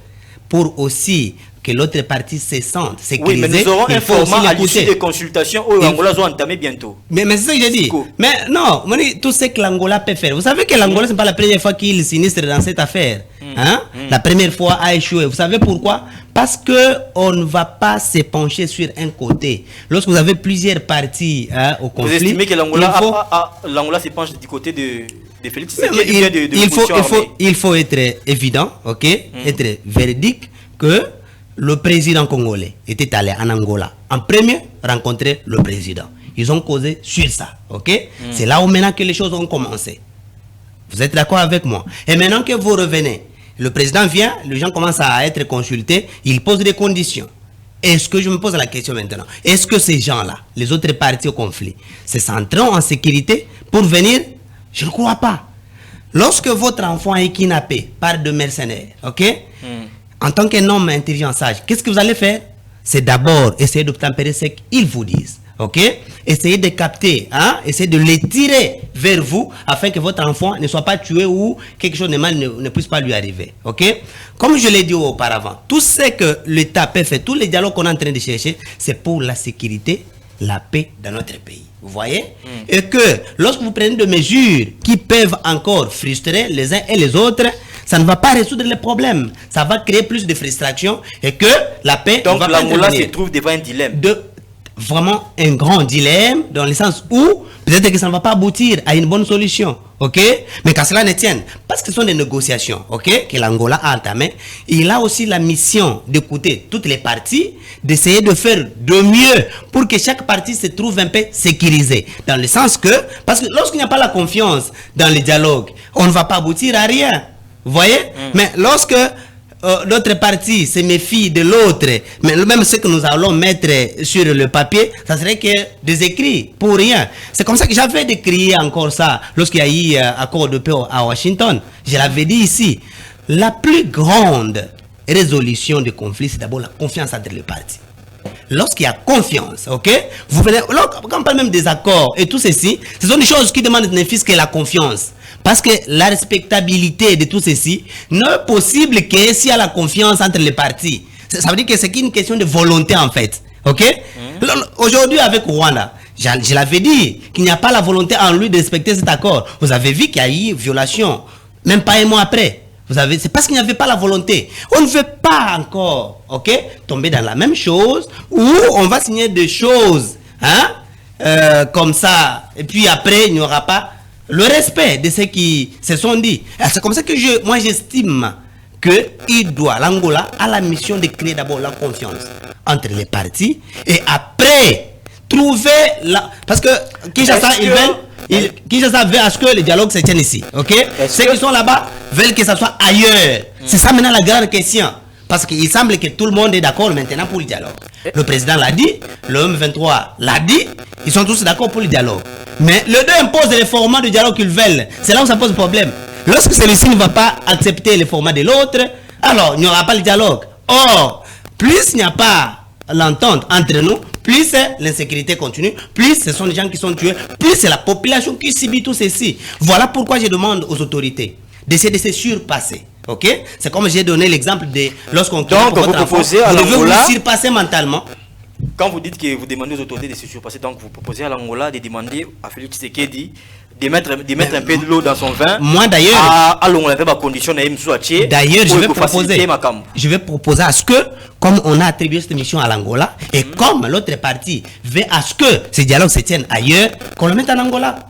pour aussi que l'autre partie se sente sécurisée, oui, mais nous aurons un format à l'issue des consultations où l'Angola va entamer bientôt. Mais c'est ça que j'ai dit. Mais non, tout ce que l'Angola peut faire. Vous savez que l'Angola, ce n'est pas la première fois qu'il sinistre dans cette affaire. Hein? La première fois a échoué. Vous savez pourquoi? Parce qu'on ne va pas se pencher sur un côté. Lorsque vous avez plusieurs parties au conflit... Vous estimez que l'Angola se penche du côté de Félix Tshisekedi il faut être évident, ok, être véridique que le président congolais était allé en Angola en premier rencontrer le président. Ils ont causé sur ça, ok. C'est là où maintenant que les choses ont commencé. Vous êtes d'accord avec moi? Et maintenant que vous revenez, le président vient, les gens commencent à être consultés, il pose des conditions. Est-ce que je me pose la question maintenant? Est-ce que ces gens-là, les autres parties au conflit, se sentiront en sécurité pour venir? Je ne crois pas. Lorsque votre enfant est kidnappé par deux mercenaires, ok, en tant qu'un homme intelligent sage, qu'est-ce que vous allez faire? C'est d'abord essayer d'obtempérer ce qu'ils vous disent, ok? Essayez de capter, hein? Essayez de les tirer vers vous afin que votre enfant ne soit pas tué ou quelque chose de mal ne puisse pas lui arriver, ok? Comme je l'ai dit auparavant, tout ce que l'État peut faire, tous les dialogues qu'on est en train de chercher, c'est pour la sécurité, la paix dans notre pays. Vous voyez? Et que lorsque vous prenez des mesures qui peuvent encore frustrer les uns et les autres, ça ne va pas résoudre les problèmes. Ça va créer plus de frustration et que la paix donc va pas l'Angola se trouve devant un dilemme. Vraiment un grand dilemme dans le sens où peut-être que ça ne va pas aboutir à une bonne solution, ok? Mais qu'à cela ne tienne, parce que ce sont des négociations, ok, que l'Angola a entamées, il a aussi la mission d'écouter toutes les parties, d'essayer de faire de mieux pour que chaque partie se trouve un peu sécurisée, dans le sens que, parce que lorsqu'il n'y a pas la confiance dans le dialogue, on ne va pas aboutir à rien, vous voyez? Mais lorsque l'autre partie se méfie de l'autre, mais même ce que nous allons mettre sur le papier, ça serait que des écrits pour rien. C'est comme ça que j'avais décrié encore ça lorsqu'il y a eu accord de paix à Washington. Je l'avais dit ici. La plus grande résolution de conflit, c'est d'abord la confiance entre les parties. Lorsqu'il y a confiance, ok, vous venez, quand on parle même des accords et tout ceci, ce sont des choses qui demandent ne fût-ce que la confiance. Parce que la respectabilité de tout ceci n'est possible que s'il y a la confiance entre les parties. Ça veut dire que c'est une question de volonté en fait. Ok? Aujourd'hui avec Rwanda, je l'avais dit qu'il n'y a pas la volonté en lui de respecter cet accord. Vous avez vu qu'il y a eu violation, même pas un mois après. Vous avez, c'est parce qu'il n'y avait pas la volonté. On ne veut pas encore, ok, tomber dans la même chose où on va signer des choses, hein, comme ça, et puis après il n'y aura pas le respect de ce qui se sont dit. C'est comme ça que moi j'estime que l'Angola a la mission de créer d'abord la confiance entre les parties et après trouver la, parce que Kinshasa Kinshasa veut à ce que le dialogue se tienne ici, ok? Ceux qui sont là-bas veulent que ça soit ailleurs. C'est ça maintenant la grande question. Parce qu'il semble que tout le monde est d'accord maintenant pour le dialogue. Le président l'a dit, le M23 l'a dit, ils sont tous d'accord pour le dialogue. Mais les deux imposent les formats de dialogue qu'ils veulent. C'est là où ça pose problème. Lorsque celui-ci ne va pas accepter les formats de l'autre, alors il n'y aura pas le dialogue. Or, plus il n'y a pas l'entente entre nous, plus l'insécurité continue, plus ce sont les gens qui sont tués, plus c'est la population qui subit tout ceci. Voilà pourquoi je demande aux autorités d'essayer de se surpasser. Ok? C'est comme j'ai donné l'exemple de lorsqu'on donc vous proposez à l'Angola vous surpasser mentalement. Quand vous dites que vous demandez aux autorités de se surpasser, donc vous proposez à l'Angola de demander à Félix Tshisekedi de mettre un peu de l'eau dans son vin. Moi d'ailleurs, d'ailleurs je vais proposer à ce que, comme on a attribué cette mission à l'Angola, et comme l'autre partie veut à ce que ce dialogue se tienne ailleurs, qu'on le mette en Angola.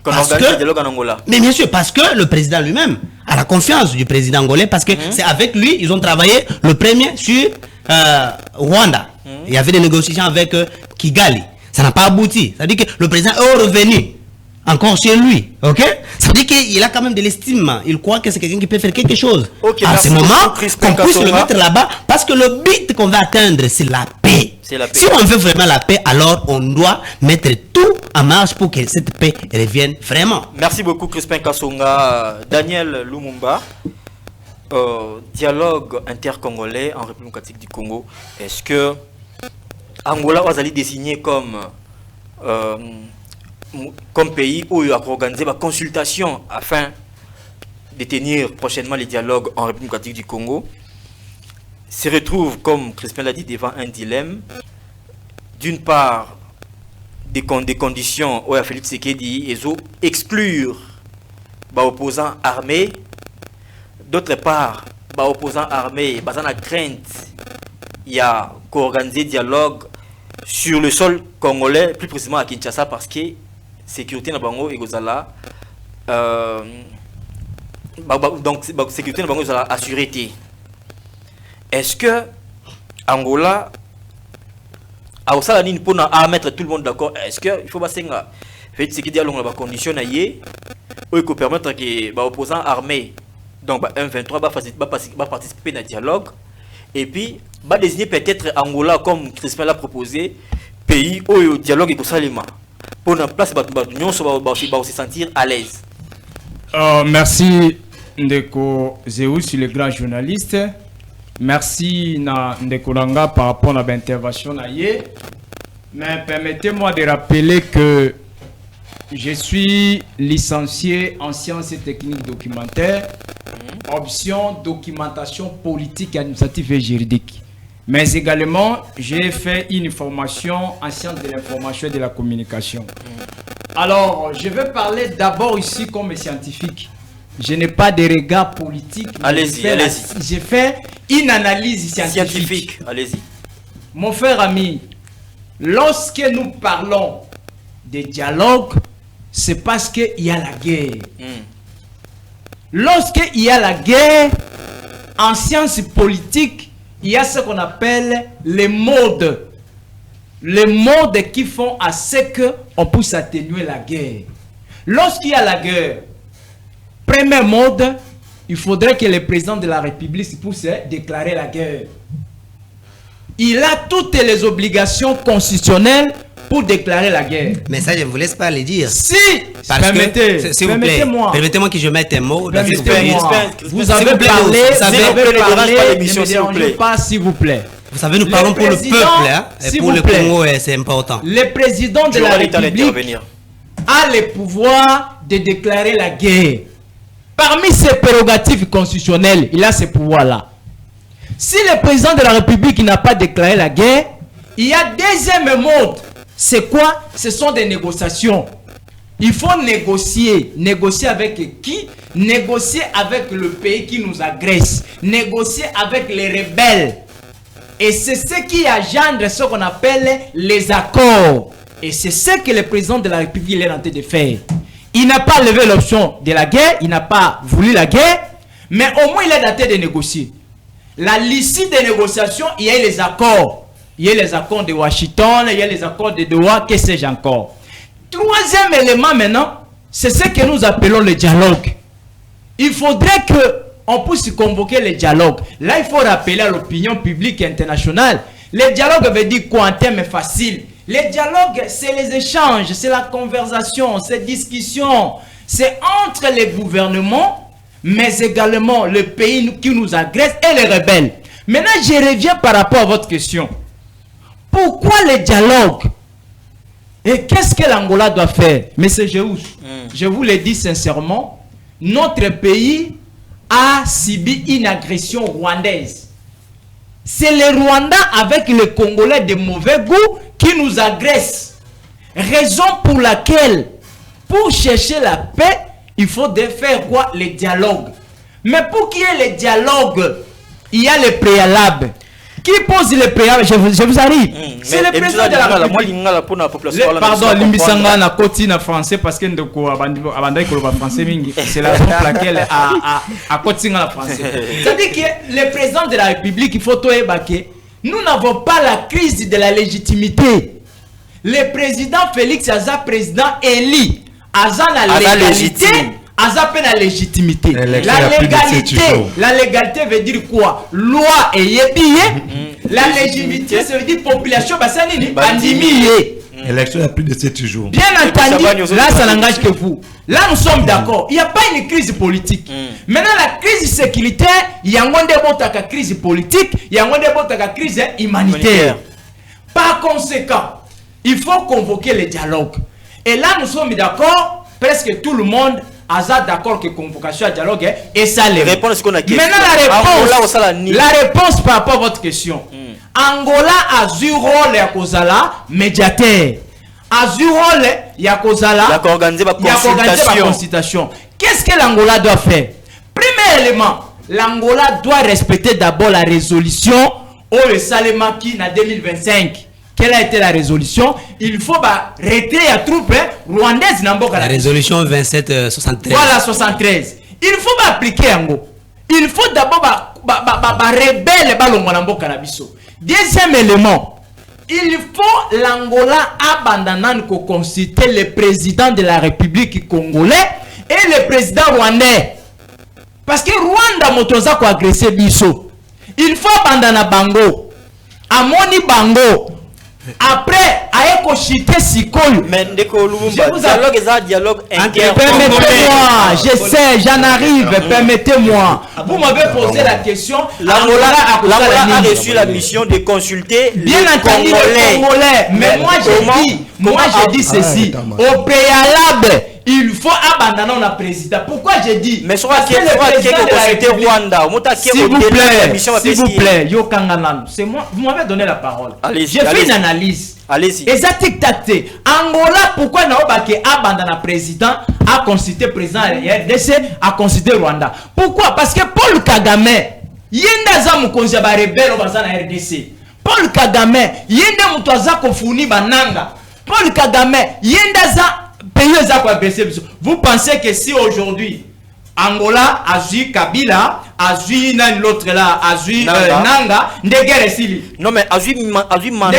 Qu'on organise le dialogue en Angola. Mais bien sûr, parce que le président lui-même a la confiance du président angolais, parce que c'est avec lui, ils ont travaillé le premier sur Rwanda. Il y avait des négociations avec Kigali. Ça n'a pas abouti. Ça veut dire que le président est revenu encore chez lui, ok? Ça veut dire qu'il a quand même de l'estime. Il croit que c'est quelqu'un qui peut faire quelque chose. À ce moment, qu'on puisse le mettre là-bas, parce que le but qu'on va atteindre, c'est la paix. C'est la paix. Si on veut vraiment la paix, alors on doit mettre tout en marche pour que cette paix revienne vraiment. Merci beaucoup Crispin Kassonga. Daniel Lumumba. Dialogue intercongolais en République démocratique du Congo. Est-ce que Angola va aller désigner comme pays où il y a organisé la consultation afin de tenir prochainement les dialogues en République démocratique du Congo, se retrouve, comme Crispin l'a dit, devant un dilemme. D'une part, des conditions où Félix Tshisekedi et exclure les opposants armés. D'autre part, les opposants armés, ils ont la crainte, il y a qu'organiser dialogue sur le sol congolais, plus précisément à Kinshasa, parce que la sécurité dans Bango et Gozala, donc la sécurité dans Bango est assurée. Est-ce que Angola a aussi à mettre tout le monde d'accord? Est-ce qu'il faut passer à faire ce qui dit à la condition pour permettre que les opposants armés, donc M23, va participer dans le dialogue et puis va désigner peut-être Angola comme Crispin l'a proposé, pays où le dialogue est salima pour une place où se sentir à l'aise. Merci Ndeko Zeus, le grand journaliste. Merci Ndeko Langa par rapport à l'intervention. Mais permettez-moi de rappeler que je suis licencié en sciences et techniques documentaires, option documentation politique, administrative et juridique. Mais également, j'ai fait une formation en sciences de l'information et de la communication. Alors, je vais parler d'abord ici comme scientifique. Je n'ai pas de regard politique. Allez-y, allez-y. J'ai fait une analyse scientifique. Allez-y. Mon frère ami, lorsque nous parlons de dialogue, c'est parce qu'il y a la guerre. Lorsqu'il y a la guerre, en sciences politiques, il y a ce qu'on appelle les modes. Les modes qui font à ce qu'on puisse atténuer la guerre. Lorsqu'il y a la guerre, premier mode, il faudrait que le président de la République puisse déclarer la guerre. Il a toutes les obligations constitutionnelles pour déclarer la guerre. Mais ça, je ne vous laisse pas le dire. Si, permettez-moi. Permettez-moi que je mette un mot. Vous avez parlé, s'il vous plaît. Vous savez, nous parlons pour le peuple, hein, et pour le Congo, c'est important. Le président de la République a le pouvoir de déclarer la guerre. Parmi ses prérogatives constitutionnelles, il a ce pouvoir-là. Si le président de la République n'a pas déclaré la guerre, il y a deuxième mode. C'est quoi? Ce sont des négociations. Il faut négocier. Négocier avec qui? Négocier avec le pays qui nous agresse. Négocier avec les rebelles. Et c'est ce qui engendre ce qu'on appelle les accords. Et c'est ce que le président de la République est en train de faire. Il n'a pas levé l'option de la guerre. Il n'a pas voulu la guerre. Mais au moins, il est en train de négocier. La l'issue des négociations, il y a les accords. Il y a les accords de Washington, il y a les accords de Doha, que sais-je encore. Troisième élément maintenant, c'est ce que nous appelons le dialogue. Il faudrait qu'on puisse convoquer le dialogue. Là, il faut rappeler à l'opinion publique internationale. Le dialogue veut dire quoi en termes faciles? Le dialogue, c'est les échanges, c'est la conversation, c'est la discussion. C'est entre les gouvernements, mais également le pays qui nous agresse et les rebelles. Maintenant, je reviens par rapport à votre question. Pourquoi le dialogue? Et qu'est-ce que l'Angola doit faire? Monsieur Jéhous, je vous le dis sincèrement, notre pays a subi une agression rwandaise. C'est le Rwanda avec les Congolais de mauvais goût qui nous agressent. Raison pour laquelle, pour chercher la paix, il faut faire quoi? Le dialogue. Mais pour qu'il y ait le dialogue, il y a le préalable. Qui pose le préalable? Je vous arrive. C'est le président de la République. Pardon, Limbisanga na koti na français parce que ndeko abandai ko ba français mingi. C'est la raison pour laquelle à koti na français. C'est-à-dire que le président de la République, il faut tout ébaquer. Nous n'avons pas la crise de la légitimité. Le président Félix Aza, président élu, Aza la légalité, azape la légitimité. La légalité veut dire quoi? Loi et yébiye. La légitimité, ça veut dire population basani bandimiye. Élection il y a plus de 7 jours. Bien entendu, là ça n'engage que vous. Là nous sommes d'accord. Il n'y a pas une crise politique. Maintenant la crise sécuritaire, il y a une crise politique, il y a une crise humanitaire. Par conséquent, il faut convoquer le dialogue. Et là nous sommes d'accord, presque tout le monde a d'accord que convocation à dialogue et ça les réponse qu'on a. Maintenant la réponse par rapport à votre question. Angola a eu rôle ya kozala médiateur. A eu rôle ya kozala ya organiser la consultation. Qu'est-ce que l'Angola doit faire? Premier élément, l'Angola doit respecter d'abord la résolution au Salemaki en 2025. Quelle a été la résolution? Il faut retirer la troupe rwandaise n'amboka. La résolution 2773. Voilà 73. Il faut appliquer Ango. Il faut d'abord rebelle balongo n'amboka na biso. Deuxième élément, il faut l'Angola abandonner de consulter le président de la République congolais et le président rwandais. Parce que Rwanda motoza ko agresser biso. Il faut abandonner Bango. Amoni Bango. Après, aeko chité Sikoyo. Mais dialogue permettez-moi, je sais, j'en arrive, permettez-moi. Vous m'avez posé la question. L'Angola a reçu la mission de consulter bien entendu les Congolais. Mais moi je dis ceci. Au préalable, il faut abandonner le président. Pourquoi j'ai dit? Mais soit que le président de Rwanda, s'il vous plaît, Yo Kanganan, c'est moi. Vous m'avez donné la parole. J'ai fait une analyse. Allez-y. Et ça tic-tac-té. Angola, pourquoi n'a pas abandonné le président à consulter le président RDC à consulter Rwanda? Pourquoi? Parce que Paul Kagame, yenda za mukonzi ba rebelle bazana RDC. Paul Kagame, yenda mutwaza kofuni bananga. Paul Kagame, yenda za pays za ko agresser. Vous pensez que si aujourd'hui Angola a vu Kabila, a vu l'autre là, a vu Nanga, guerre ici. Non mais a vu mandat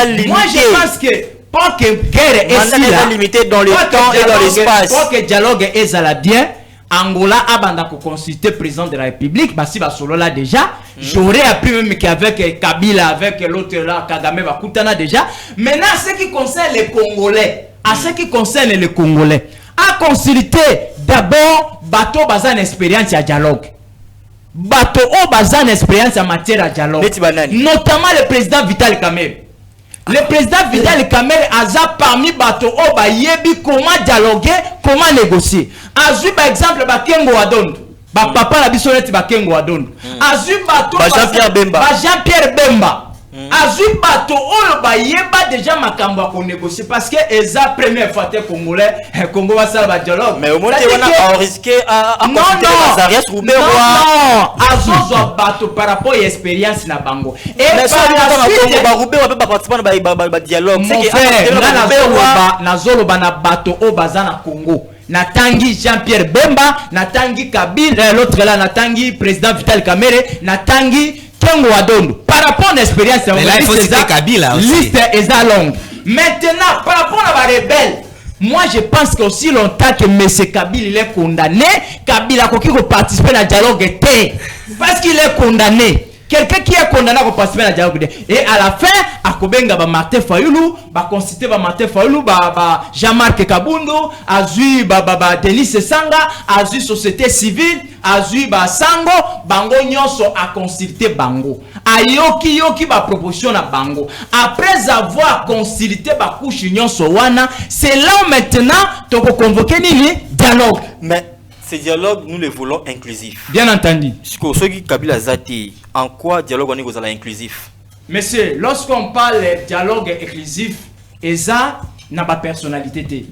limité. Moi je pense que pour que guerre est limité dans le temps et dans l'espace. Pour que dialogue est à la bien, Angola a banda ko consulter le président de la République, bah si bah solo là déjà, j'aurais appris même qu'avec Kabila, avec l'autre là, Kagame va koutana déjà. Maintenant ce qui concerne les Congolais, à consulter d'abord bateau bazan expérience à dialogue. Bateau au bazan expérience en matière à dialogue. Notamment le président Vital Kamerhe. Le président Vital Kamerhe a parmi bateau au bayebi comment dialoguer, comment négocier. Azu par exemple Bakengo Wadon. Papa la bisonette Bakengo Wadon. Azu bateau Jean-Pierre Bemba. Azu bateau oyo bayeba déjà makambo ko négocier parce que eza première fois te congolais Congo va ça ba dialogue mais au moins on a risqué à consulter les Azarias ou bien azu zo bateau par rapport à expérience na bango et mais ça Congo ba roubé on peut pas participer ba dialogue c'est que na zolo bana bateau o bazana Congo na tangi Jean-Pierre Bemba na tangi Kabila l'autre là na tangi président Vital Kamerhe na tangi Kengo Wadondo. Par rapport à l'expérience, mais là il faut citer Kabila aussi. Liste est longue. Maintenant, par rapport à la rebelle, moi je pense qu'aussi longtemps que M. Kabila il est condamné, Kabila a participé à la dialogue parce qu'il est condamné. Quelqu'un qui est condamné à participer à la dialogue. Et à la fin, à Kobenga, Martin Fayoulou, consulter Martin Fayoulou, Jean-Marc Kabundo, Azui, Denis Sanga, Azui Société Civile, Azui, Sango, Bango Nyonso a consulté Bango. Ayoki proposition à Bango. Après avoir consulté Bakouchi Nyonso Wana, c'est là maintenant que tu convoquer Nini dialogue. Mais ce dialogue, nous le voulons inclusif. Bien entendu. Ceux qui Kabila Zati, en quoi dialogue on est inclusif? Monsieur, lorsqu'on parle de dialogue inclusif, ça n'a pas de personnalité.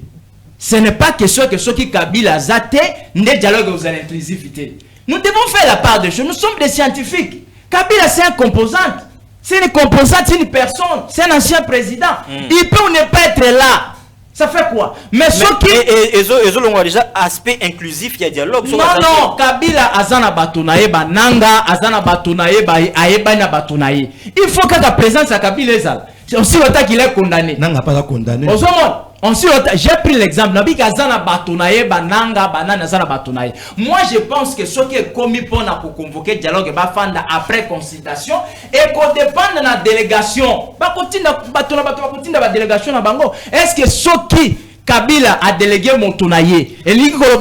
Ce n'est pas question que ceux qui Kabila Zati ne dialogue aux inclusivité. Nous devons faire la part des choses. Nous sommes des scientifiques. Kabila c'est un composant. C'est une composante, c'est une personne. C'est un ancien président. Il peut ou ne pas être là. Ça fait quoi? Mais ceux qui ils ont déjà aspect inclusif, il y a dialogue. Non, Kabila azana batunaye bananga, azana batunaye aeba na batunaye. Il faut que la présence à Kabila ezala. Aussi longtemps qu'il est condamné. Nanga pas condamné. J'ai pris l'exemple. Moi, je pense que ce qui est commis pour convoquer le dialogue après consultation et qu'on dépend de la délégation. Est-ce que ce qui Kabila a délégué Montounaye et il faut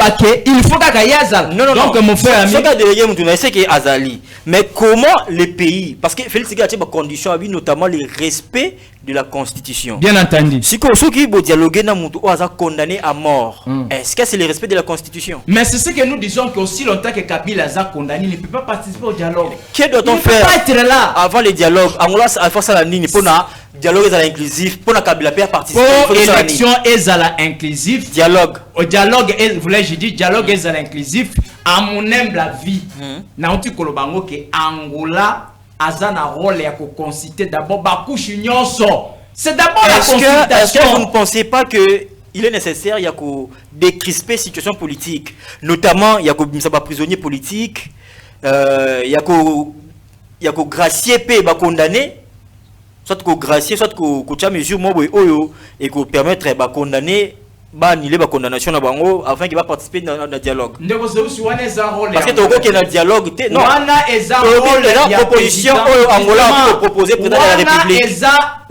que non, donc mon frère ami, ce qui a délégué Montounaye c'est que Azali. Mais comment les pays, parce que Félix Tshisekedi a des conditions, notamment le respect de la constitution. Bien entendu. Si ceux qui vont dialoguer dans Moutou condamné à mort, est-ce que c'est le respect de la constitution? Mais c'est ce que nous disons qu'aussi longtemps que Kabila a condamné, il ne peut pas participer au dialogue. Que doit-on faire Il ne peut pas être là avant le dialogue? Angola a fait ça la ligne pour na dialogue inclusif, pour na Kabila peut participer. Pour élection ezala inclusif. Dialogue. Au dialogue, voulais-je dire dialogue ezala inclusif. À mon humble avis, na uti kolobango que Angola a un rôle à consulter d'abord bakouchi nyonso. C'est d'abord la consultation. Est-ce que vous ne pensez pas que il est nécessaire il y a que décrisper situation politique, notamment il y a que prisonnier politique, il y a que gracier pe ba condamné, soit que gracier, soit que tu as mesure moi oyo et que permettre ba condamner ba annuler ba condamnation na bango afin qu'il va participer dans le dialogue. Parce que tu as un dialogue non. La proposition Angola a proposé président de la République.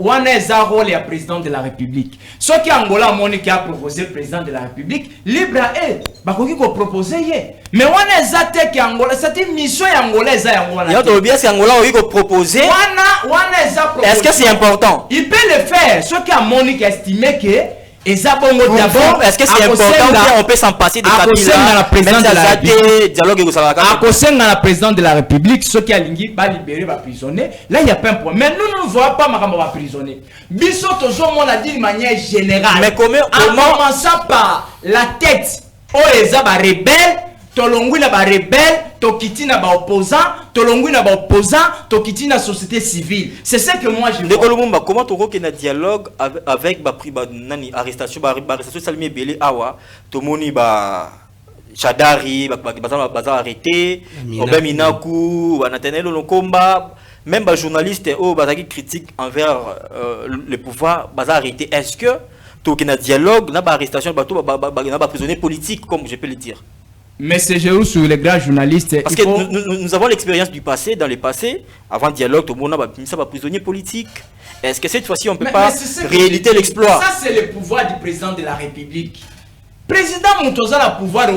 Wana eza rôle ya président de la République. Ce qui Angola moni qui a proposé président de la République, libre à eux. Bakoki ko proposer ye. Mais wana eza te ki Angola, c'est une mission ya Angola eza ya Angola. Ya to bien c'est Angola ko proposer. Wana eza proposer. Est-ce que c'est important? Il peut le faire. Ce qui a moni qui estimé que d'abord, est-ce que c'est important qu'on peut s'en passer de Kabila, dialogue la président de la République, ceux qui a libéré les prisonniers, là il n'y a pas un problème. Mais nous ne voyons pas les prisonniers. Bissot, on a dit de manière générale. Mais comment en commençant par la tête, les rebelles, tolongui na ba rebelle, tokiti na ba opposant, tolongui na ba opposant, tokiti na société civile. C'est ce que moi je vois. Comment tu vois qu'il y a un dialogue avec ba nani arrestation Salmi Belé awa, tomoni ba Chadari, ba arrêté, Obem Inaku, Nathaniel Lokomba, même ba journaliste oh ba critique envers le pouvoir, ba arrêté. Est-ce que tu vois un dialogue na ba arrestation ba prisonnier politique comme je peux le dire? Mais c'est juste sur les grands journalistes. Parce que nous avons l'expérience du passé, dans le passé, avant le dialogue, tout le monde a prisonnier politique. Est-ce que cette fois-ci, on ne peut pas rééditer l'exploit? Ça, c'est le pouvoir du président de la République. Président Moutosa a le pouvoir de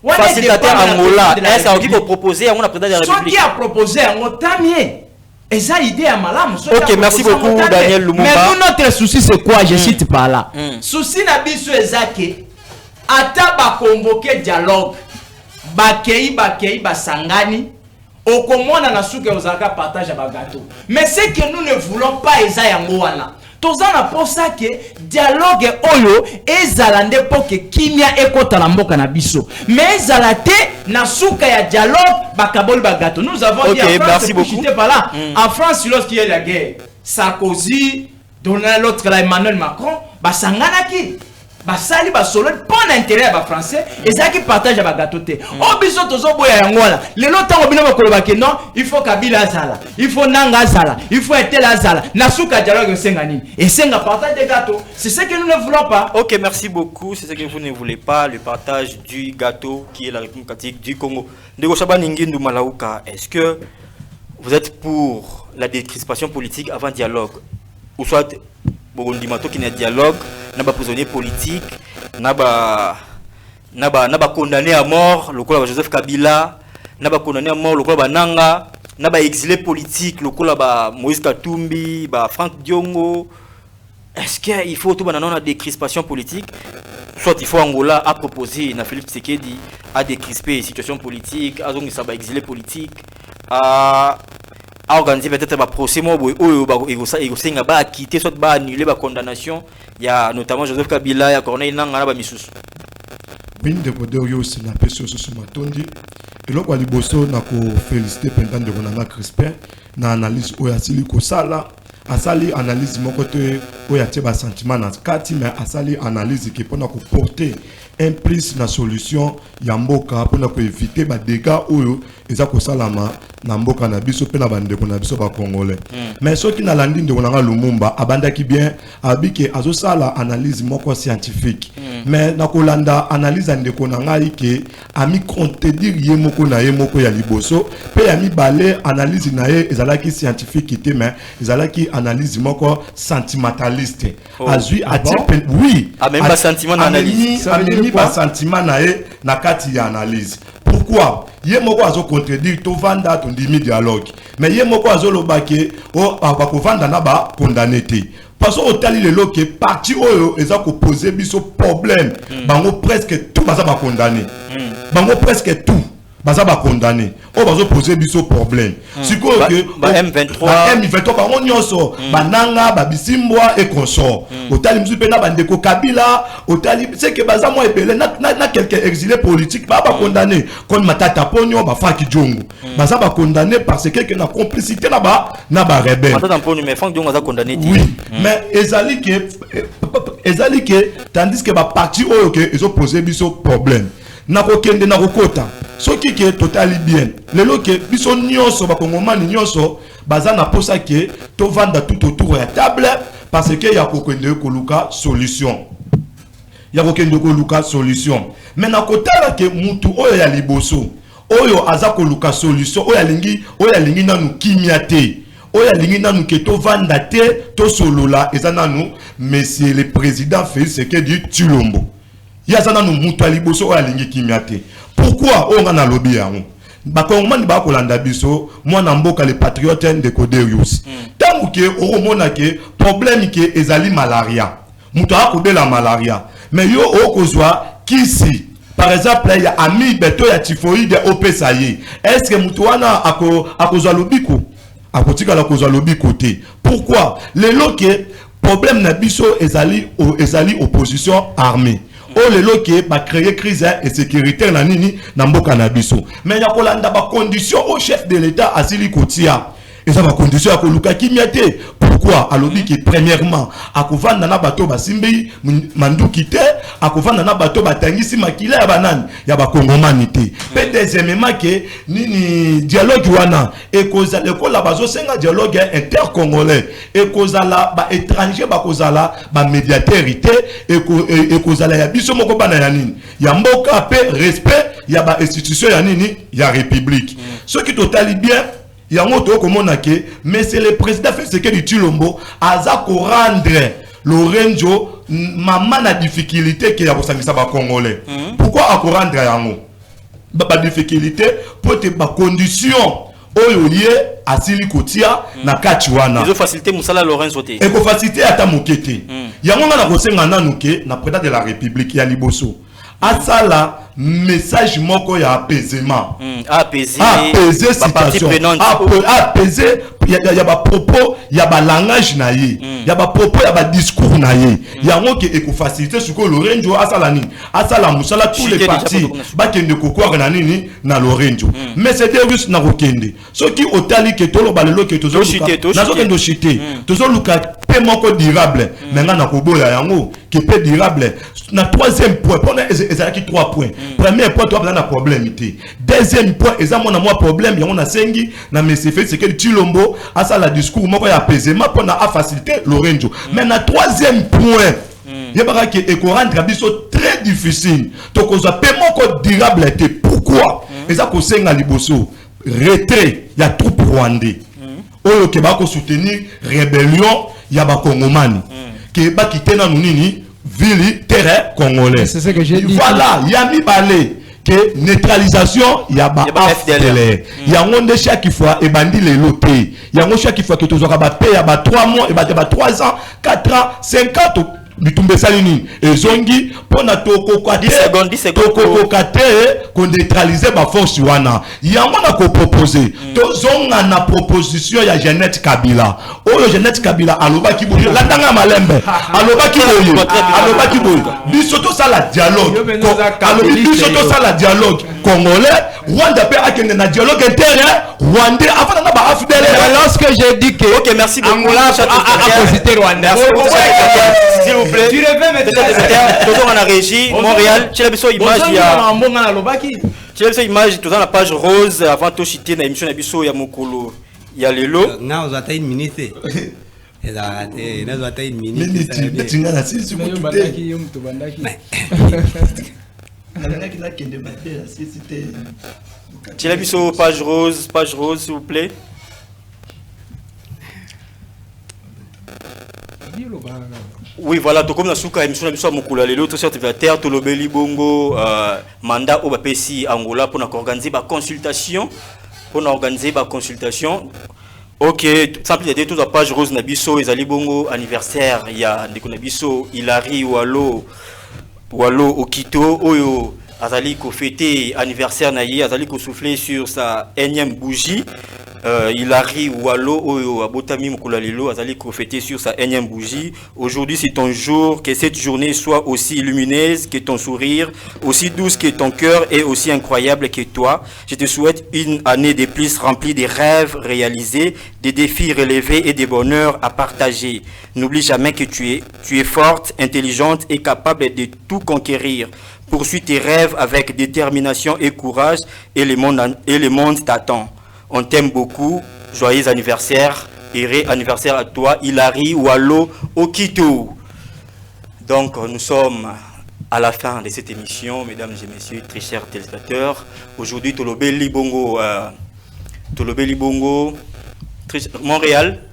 facilitateur Angola. Est-ce qu'il faut proposer à mon président de la République? Ce qui a proposé à mon tamier. Et ça, idée à Malam. Ok, merci beaucoup, Daniel Lumumba. Mais nous, notre souci, c'est quoi? Je cite par là. Souci n'a pas été ata ba convoquer dialogue bakei basangani okomona na suka ozaka partage ba gâteau. Mais ce que nous ne voulons pas eza yango wana tozana pour ça que dialogue oyo ezalande pour que kimia ekota na mboka na biso mais ezalate na suka ya dialogue bakaboli ba gâteau. Nous avons dit en France par là en France lorsqu'il y a la guerre Sarkozy Donald l'autre là Emmanuel Macron basanganaki basali basolo bon intérêt à français et ça qui partage à gâteau té o biso tozo boya yangola le lota obina bakoloba ke non il faut Kabila azala il faut Nanga azala il faut Etel azala na suka dialogue sengani et senga partage des gâteaux. C'est ce que nous ne voulons pas. Ok, merci beaucoup. C'est ce que vous ne voulez pas, le partage du gâteau qui est la République démocratique du Congo. Ndeko Shabaningindu Malaouka, est-ce que vous êtes pour la décrispation politique avant dialogue ou soit Borondimato qui n'est dialogue, n'a pas prisonnier politique, n'a pas condamné à mort le coup Joseph Kabila, n'a pas condamné à mort le coup Nanga, n'a pas exilé politique le coup Moïse Katumbi, Franck Diongo. Est-ce qu'il faut tout la décrispation politique? Soit il faut Angola a proposé, na Philippe Tshisekedi a décrisper la situation politique, a exilé politique, a organiser peut-être un procès a quitté soit annuler la condamnation. Il y a notamment Joseph Kabila, il y a Corneille Nanga na misusu. Bini de Boderio c'est na peso sur matondi. Et là quoi liboso na ko féliciter pendant de Ronanga Crispin na analyse o asili ko sala asali analyse mon côté oyo atie ba sentiment na kati mais asali analyse qui pona ko porter un plus na solution ya mboka pona ko éviter ba dégâts oyo eza ko salama na mboka na biso pe na bandeko na biso ba congolais mais soki na landi ndeko na Lumumba abandaki bien abike azosala analyse moko scientifique mais na kolanda analyse ndeko na ngai ke ami contredire ye moko na ye moko ya liboso pe ya mibale analyse na ye ezalaki scientifique te mais ezalaki analyse moko sentimentaliste azui atie oui même pas sentiment d'analyse ameni ba sentiment na ye na kati ya analyse. Pourquoi? Ye moko azo contredire to vanda to ndimi dialogue mais ye moko azo lobake o ba ko vanda na ba condamné te parce que otali le loke parti oyo eza ko poser biso problème bango presque tout baza ba condamné bango presque tout baza ba condamné o bazo poser biso problème siko que M23 bango nyonso bananga babisimbwa et consort otali mzu pena bandeko Kabila otali c'est que baza mo ebele na quelques exilés politiques ba condamné comme Matata Ponyo ba Faki Djongo baza ba condamné parce que na complicité na ba rebelle Matata Ponyo mais Faki Djongo za condamné oui mais ezali que tandis que ba parti oyo que ils ont posé biso problème na kokende na kokota soki ke totali bien lelo ke biso nyonso ba kongomani nyonso baza na posa ke to vanda tout autour ya table parce que ya kokende koluka solution mais na kotala ke mutu oyo ya liboso oyo aza koluka solution oyo alingi nanu kimia te oyo alingi nanu ke to vanda te to solola eza nanu monsieur le président Félix Tshisekedi Tshilombo yazana no mutu aliboso oyo alingi kimia te. Pourquoi on a lobby yango bakongomani ba kolanda biso mwana mboka le patriote de Coderius tangu ke oromona ke problème ke ezali malaria mutu akobela malaria mais yo okozwa kisi par exemple il y a ami beto ya typhoïde opesa ye est-ce que mutu wana akozwa lobiko akotika la kozwa lobiko te. Pourquoi lelo ke problème na biso ezali opposition armée o lelo ke ba créer crise et sécurité na nini na mboka na biso mais ya kolanda ba condition au chef de l'état asili kotia eza ba condition ya koluka kimia te. Pourquoi alobi ki premièrement akovanda na bato basimbi manduki te akovanda na bato batangisi makila ya banani ya bakongomani te pe deuxièmement ke nini dialogue wana ekozala ekola bazosenga dialogue intercongolais ekozala ba étranger bakozala ba médiateur te ekozala ya biso moko bana ya nini ya mboka pe respect ya ba institution ya nini ya république ce qui totali bien yango to komona ke mais c'est le président Félix Tshisekedi Tshilombo aza ko rendre Lorenzo mama na difficulté ke ya kosangisa ba congolais. Pourquoi a ko rendre yango ba difficulté pour te ba condition oyo lié asili kotia na kati wana ils ont facilité musala Lorenzo te e ko facilité ata mokete yango na kosenga nanu ke na président de la république ya liboso asala message moko ya apaisement apaiser situation apaiser ya ba propos ya ba langage na ye ya ba propos ya ba discours na ye yango ke eko faciliter suko Lorenzo asala nini asala musala tous les partis bakende kokwa na nini na Lorenzo mais c'est des russes na kokende soki otali ke tolo balelo ke tozo nazo kendo chité tozo luka pe moko durable menga na koboya yango ke pe durable na troisième point pona ezalaki 3 points. Premier point, tu as un problème. Deuxième point, et ça, mon problème, il y a un sengi, na monsieur Félix Tshisekedi Tshilombo, à ça, la discours, moi, il y a apaisement, pour faciliter Lorenzo. Mais na troisième point, il y a que rendre très difficile. Donc, on a paiement durable. Pourquoi? Et ça, qu'on senga liboso, retrait, il y a troupe rwandais. Oyo ke ba ko soutenir rébellion, il y a ba Kongomani. Ke ba quitter na nini ville terre congolais. C'est ce que j'ai dit. Voilà, Yami Balé que neutralisation yaba FDLR. Yango chaque fois et bandi les lotés. Yango chaque fois que tu auras ba payer ba 3 mois et ba 3 ans, 4 ans, 5 ans bitumbe salini et zongi pona toko kwa 10 secondes ko neutraliser ba force wana yango na ko proposer to zonga na proposition ya Jeannette Kabila oyo Jeannette Kabila aloba ki boyo la ndanga malembe aloba ki boyo biso to sala dialogue alobi biso to sala dialogue congolais Rwanda peut avoir un dialogue interne rwandais avant de lorsque j'ai dit que ok, merci beaucoup. Angola a cité Rwanda. S'il vous plaît. Tu revais maintenant. Toujours en régie, Montréal. Tu as besoin d'image. Tu as besoin d'image. Tout dans la page rose avant de citer dans l'émission d'Abisso Yamokolo. Il y a les lots. Non, vous avez une minute. Vous avez une minute. Tu as besoin page rose, s'il vous plaît. Oui, voilà, tout comme la souka émission la mission mokula lelo to sur terre to lobeli bongo mandat au bapesi Angola pour organiser ba consultation OK, simple de toute la page rose na biso ezali bongo anniversaire ya ndeko na biso Hilary Walo Okito oyo azali ko fêter anniversaire na ye azali ko souffler sur sa énième bougie. Hilary Walo oyo abotami mokula lelo azali ko fêter sur sa énième bougie. Aujourd'hui c'est ton jour, que cette journée soit aussi lumineuse que ton sourire, aussi douce que ton cœur et aussi incroyable que toi. Je te souhaite une année de plus remplie de rêves réalisés, des défis relevés et des bonheurs à partager. N'oublie jamais que tu es forte, intelligente et capable de tout conquérir. Poursuis tes rêves avec détermination et courage et le monde t'attend. On t'aime beaucoup. Joyeux anniversaire. Heureux anniversaire à toi, Hilary Walo Okito. Donc, nous sommes à la fin de cette émission, mesdames et messieurs, très chers téléspectateurs. Aujourd'hui, Tolobeli Bongo, Montréal.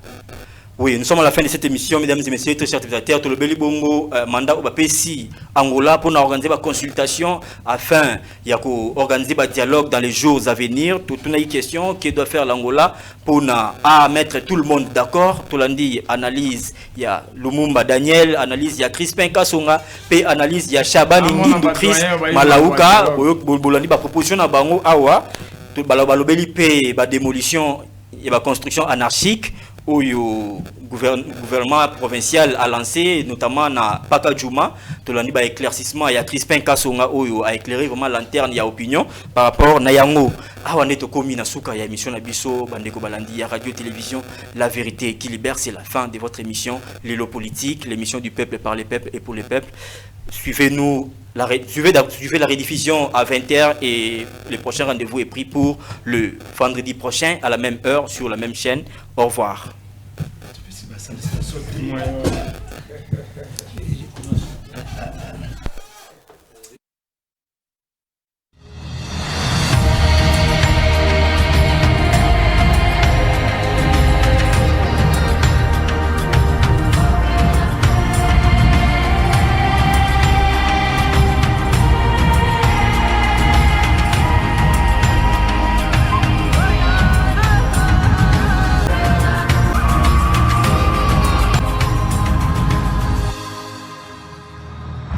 Oui, nous sommes à la fin de cette émission, mesdames et messieurs, très chers téléspectateurs. Tolobeli Bongo, mandat au BPC Angola pour organiser une consultation afin d'organiser un dialogue dans les jours à venir. Toute une question qui doit faire l'Angola pour mettre tout le monde d'accord. Tout le monde analyse, il y a Lumumba Daniel, analyse, il y a Crispin Kassonga, puis analyse, il y a Shaban Ingindou Chris Malauka, Bolandi, proposition à Bango Awa, Balobeli, puis démolition et construction anarchique. Où le gouvernement provincial a lancé, notamment na Pakadjouma, tout le monde éclaircissement, il y a Crispin Kassonga où a éclairé vraiment lanterne, il y a opinion par rapport à Yango. On est au commis Nasuka, il y a émission Nabiso, Bandeko Balandi, il y a radio-télévision, la vérité qui libère, c'est la fin de votre émission, l'élo politique, l'émission du peuple par les peuples et pour les peuples. Suivez-nous, suivez la rediffusion à 20h et le prochain rendez-vous est pris pour le vendredi prochain à la même heure sur la même chaîne. Au revoir.